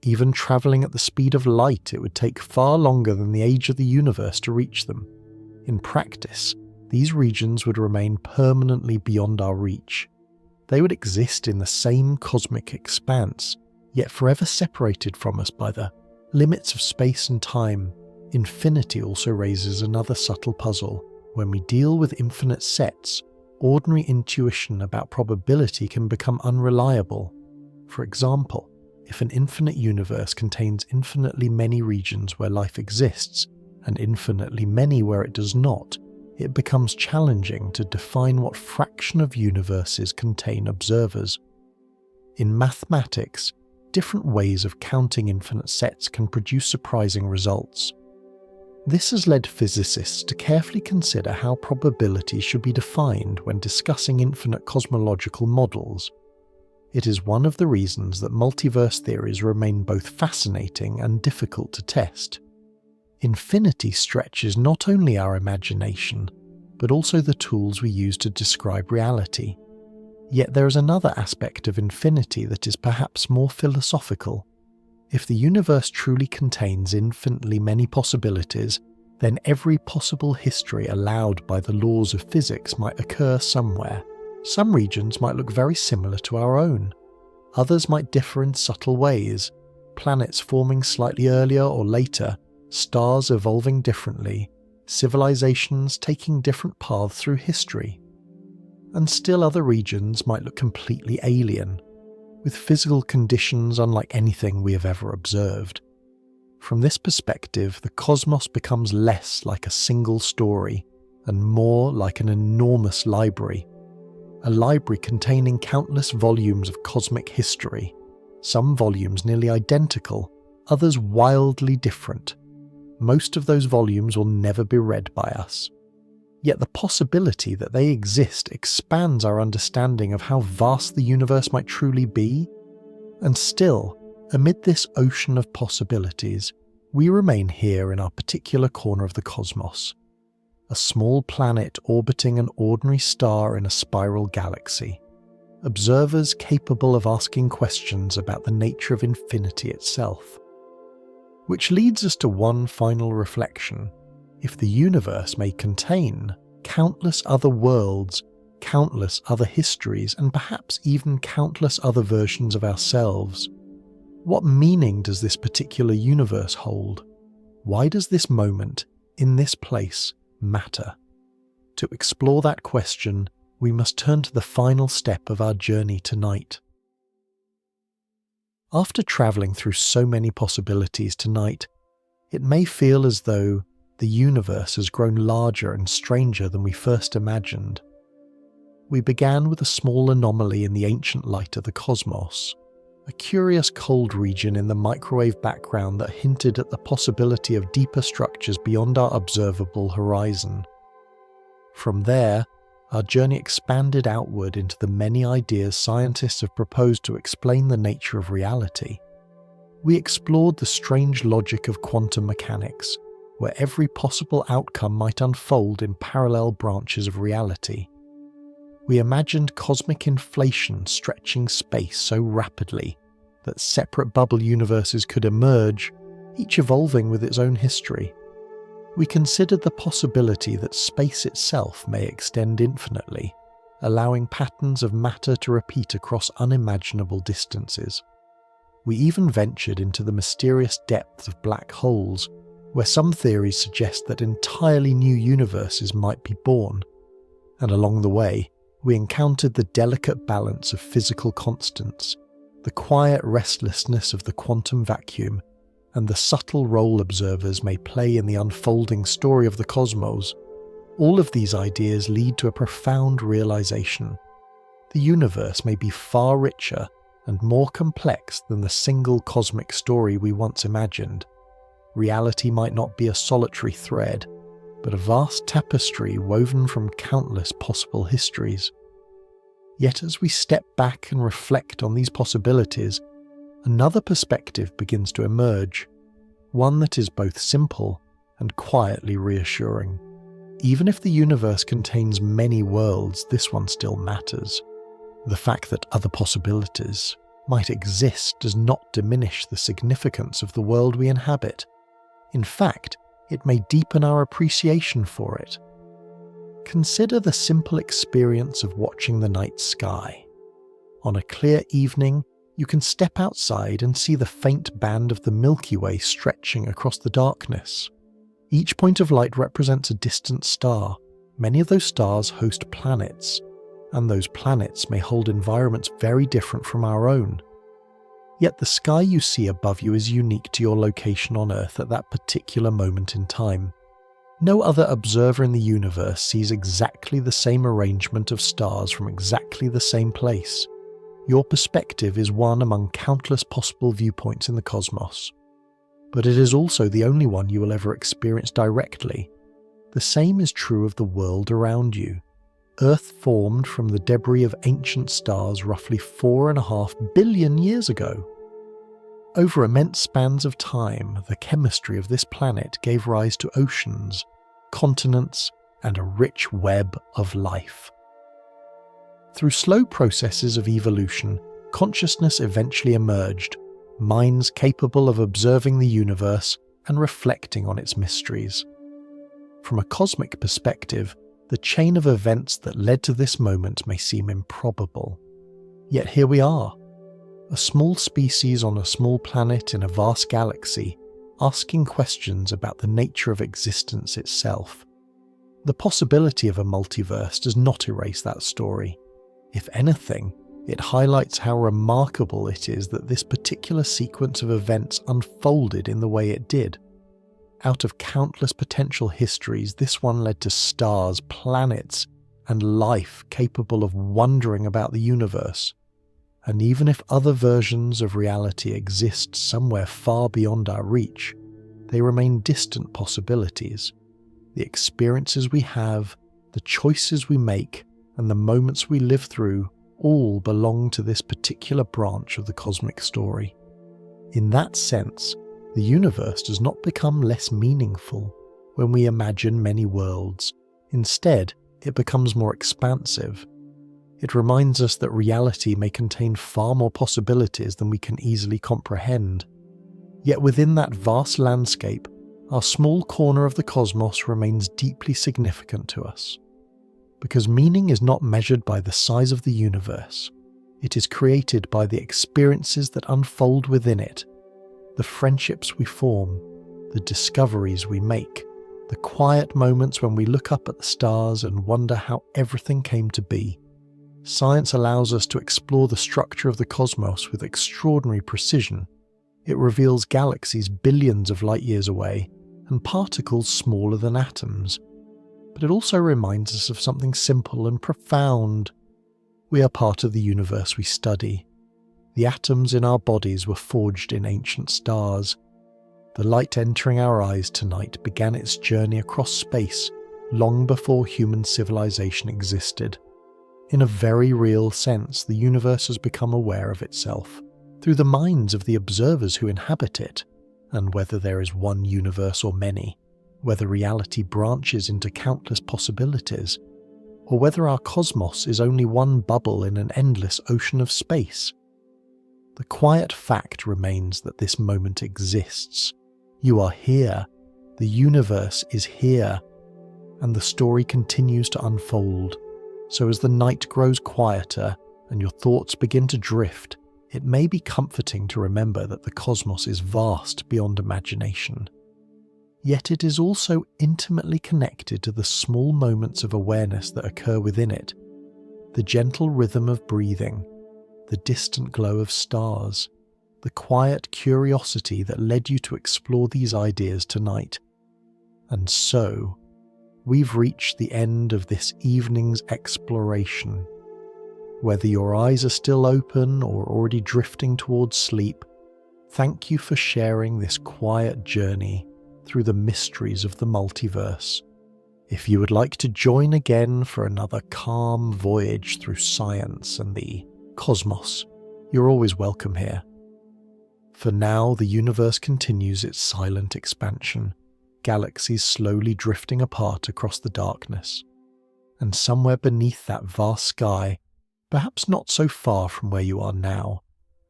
Even travelling at the speed of light, it would take far longer than the age of the universe to reach them. In practice, these regions would remain permanently beyond our reach. They would exist in the same cosmic expanse, yet forever separated from us by the limits of space and time. Infinity also raises another subtle puzzle. When we deal with infinite sets, ordinary intuition about probability can become unreliable. For example, if an infinite universe contains infinitely many regions where life exists, and infinitely many where it does not, it becomes challenging to define what fraction of universes contain observers. In mathematics, different ways of counting infinite sets can produce surprising results. This has led physicists to carefully consider how probability should be defined when discussing infinite cosmological models. It is one of the reasons that multiverse theories remain both fascinating and difficult to test. Infinity stretches not only our imagination, but also the tools we use to describe reality. Yet there is another aspect of infinity that is perhaps more philosophical. If the universe truly contains infinitely many possibilities, then every possible history allowed by the laws of physics might occur somewhere. Some regions might look very similar to our own. Others might differ in subtle ways, planets forming slightly earlier or later, stars evolving differently, civilizations taking different paths through history. And still other regions might look completely alien, with physical conditions unlike anything we have ever observed. From this perspective, the cosmos becomes less like a single story and more like an enormous library. A library containing countless volumes of cosmic history, some volumes nearly identical, others wildly different. Most of those volumes will never be read by us. Yet the possibility that they exist expands our understanding of how vast the universe might truly be. And still, amid this ocean of possibilities, we remain here in our particular corner of the cosmos. A small planet orbiting an ordinary star in a spiral galaxy. Observers capable of asking questions about the nature of infinity itself. Which leads us to one final reflection. If the universe may contain countless other worlds, countless other histories, and perhaps even countless other versions of ourselves, what meaning does this particular universe hold? Why does this moment, in this place, matter? To explore that question, we must turn to the final step of our journey tonight. After travelling through so many possibilities tonight, it may feel as though the universe has grown larger and stranger than we first imagined. We began with a small anomaly in the ancient light of the cosmos, a curious cold region in the microwave background that hinted at the possibility of deeper structures beyond our observable horizon. From there, our journey expanded outward into the many ideas scientists have proposed to explain the nature of reality. We explored the strange logic of quantum mechanics, where every possible outcome might unfold in parallel branches of reality. We imagined cosmic inflation stretching space so rapidly that separate bubble universes could emerge, each evolving with its own history. We considered the possibility that space itself may extend infinitely, allowing patterns of matter to repeat across unimaginable distances. We even ventured into the mysterious depths of black holes, where some theories suggest that entirely new universes might be born. And along the way, we encountered the delicate balance of physical constants, the quiet restlessness of the quantum vacuum, and the subtle role observers may play in the unfolding story of the cosmos. All of these ideas lead to a profound realization. The universe may be far richer and more complex than the single cosmic story we once imagined. Reality might not be a solitary thread, but a vast tapestry woven from countless possible histories. Yet as we step back and reflect on these possibilities, another perspective begins to emerge, one that is both simple and quietly reassuring. Even if the universe contains many worlds, this one still matters. The fact that other possibilities might exist does not diminish the significance of the world we inhabit. In fact, it may deepen our appreciation for it. Consider the simple experience of watching the night sky. On a clear evening, you can step outside and see the faint band of the Milky Way stretching across the darkness. Each point of light represents a distant star. Many of those stars host planets, and those planets may hold environments very different from our own. Yet the sky you see above you is unique to your location on Earth at that particular moment in time. No other observer in the universe sees exactly the same arrangement of stars from exactly the same place. Your perspective is one among countless possible viewpoints in the cosmos. But it is also the only one you will ever experience directly. The same is true of the world around you. Earth formed from the debris of ancient stars roughly 4.5 billion years ago. Over immense spans of time, the chemistry of this planet gave rise to oceans, continents, and a rich web of life. Through slow processes of evolution, consciousness eventually emerged, minds capable of observing the universe and reflecting on its mysteries. From a cosmic perspective, the chain of events that led to this moment may seem improbable. Yet here we are, a small species on a small planet in a vast galaxy, asking questions about the nature of existence itself. The possibility of a multiverse does not erase that story. If anything, it highlights how remarkable it is that this particular sequence of events unfolded in the way it did. Out of countless potential histories, this one led to stars, planets, and life capable of wondering about the universe. And even if other versions of reality exist somewhere far beyond our reach, they remain distant possibilities. The experiences we have, the choices we make, and the moments we live through all belong to this particular branch of the cosmic story. In that sense, the universe does not become less meaningful when we imagine many worlds. Instead, it becomes more expansive. It reminds us that reality may contain far more possibilities than we can easily comprehend. Yet within that vast landscape, our small corner of the cosmos remains deeply significant to us. Because meaning is not measured by the size of the universe. It is created by the experiences that unfold within it, the friendships we form, the discoveries we make, The quiet moments when we look up at the stars and wonder how everything came to be. Science allows us to explore the structure of the cosmos with extraordinary precision. It reveals galaxies billions of light years away and particles smaller than atoms. But it also reminds us of something simple and profound. We are part of the universe we study. The atoms in our bodies were forged in ancient stars. The light entering our eyes tonight began its journey across space long before human civilization existed. In a very real sense, the universe has become aware of itself through the minds of the observers who inhabit it, and whether there is one universe or many, whether reality branches into countless possibilities, or whether our cosmos is only one bubble in an endless ocean of space. The quiet fact remains that this moment exists. You are here, the universe is here, and the story continues to unfold. So as the night grows quieter and your thoughts begin to drift, it may be comforting to remember that the cosmos is vast beyond imagination. Yet it is also intimately connected to the small moments of awareness that occur within it, the gentle rhythm of breathing, the distant glow of stars, the quiet curiosity that led you to explore these ideas tonight. And so, we've reached the end of this evening's exploration. Whether your eyes are still open or already drifting towards sleep, thank you for sharing this quiet journey through the mysteries of the multiverse. If you would like to join again for another calm voyage through science and the cosmos, you're always welcome here. For now, the universe continues its silent expansion, galaxies slowly drifting apart across the darkness. And somewhere beneath that vast sky, perhaps not so far from where you are now,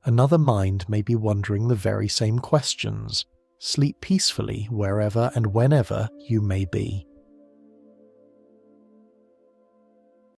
another mind may be wondering the very same questions. Sleep peacefully wherever and whenever you may be.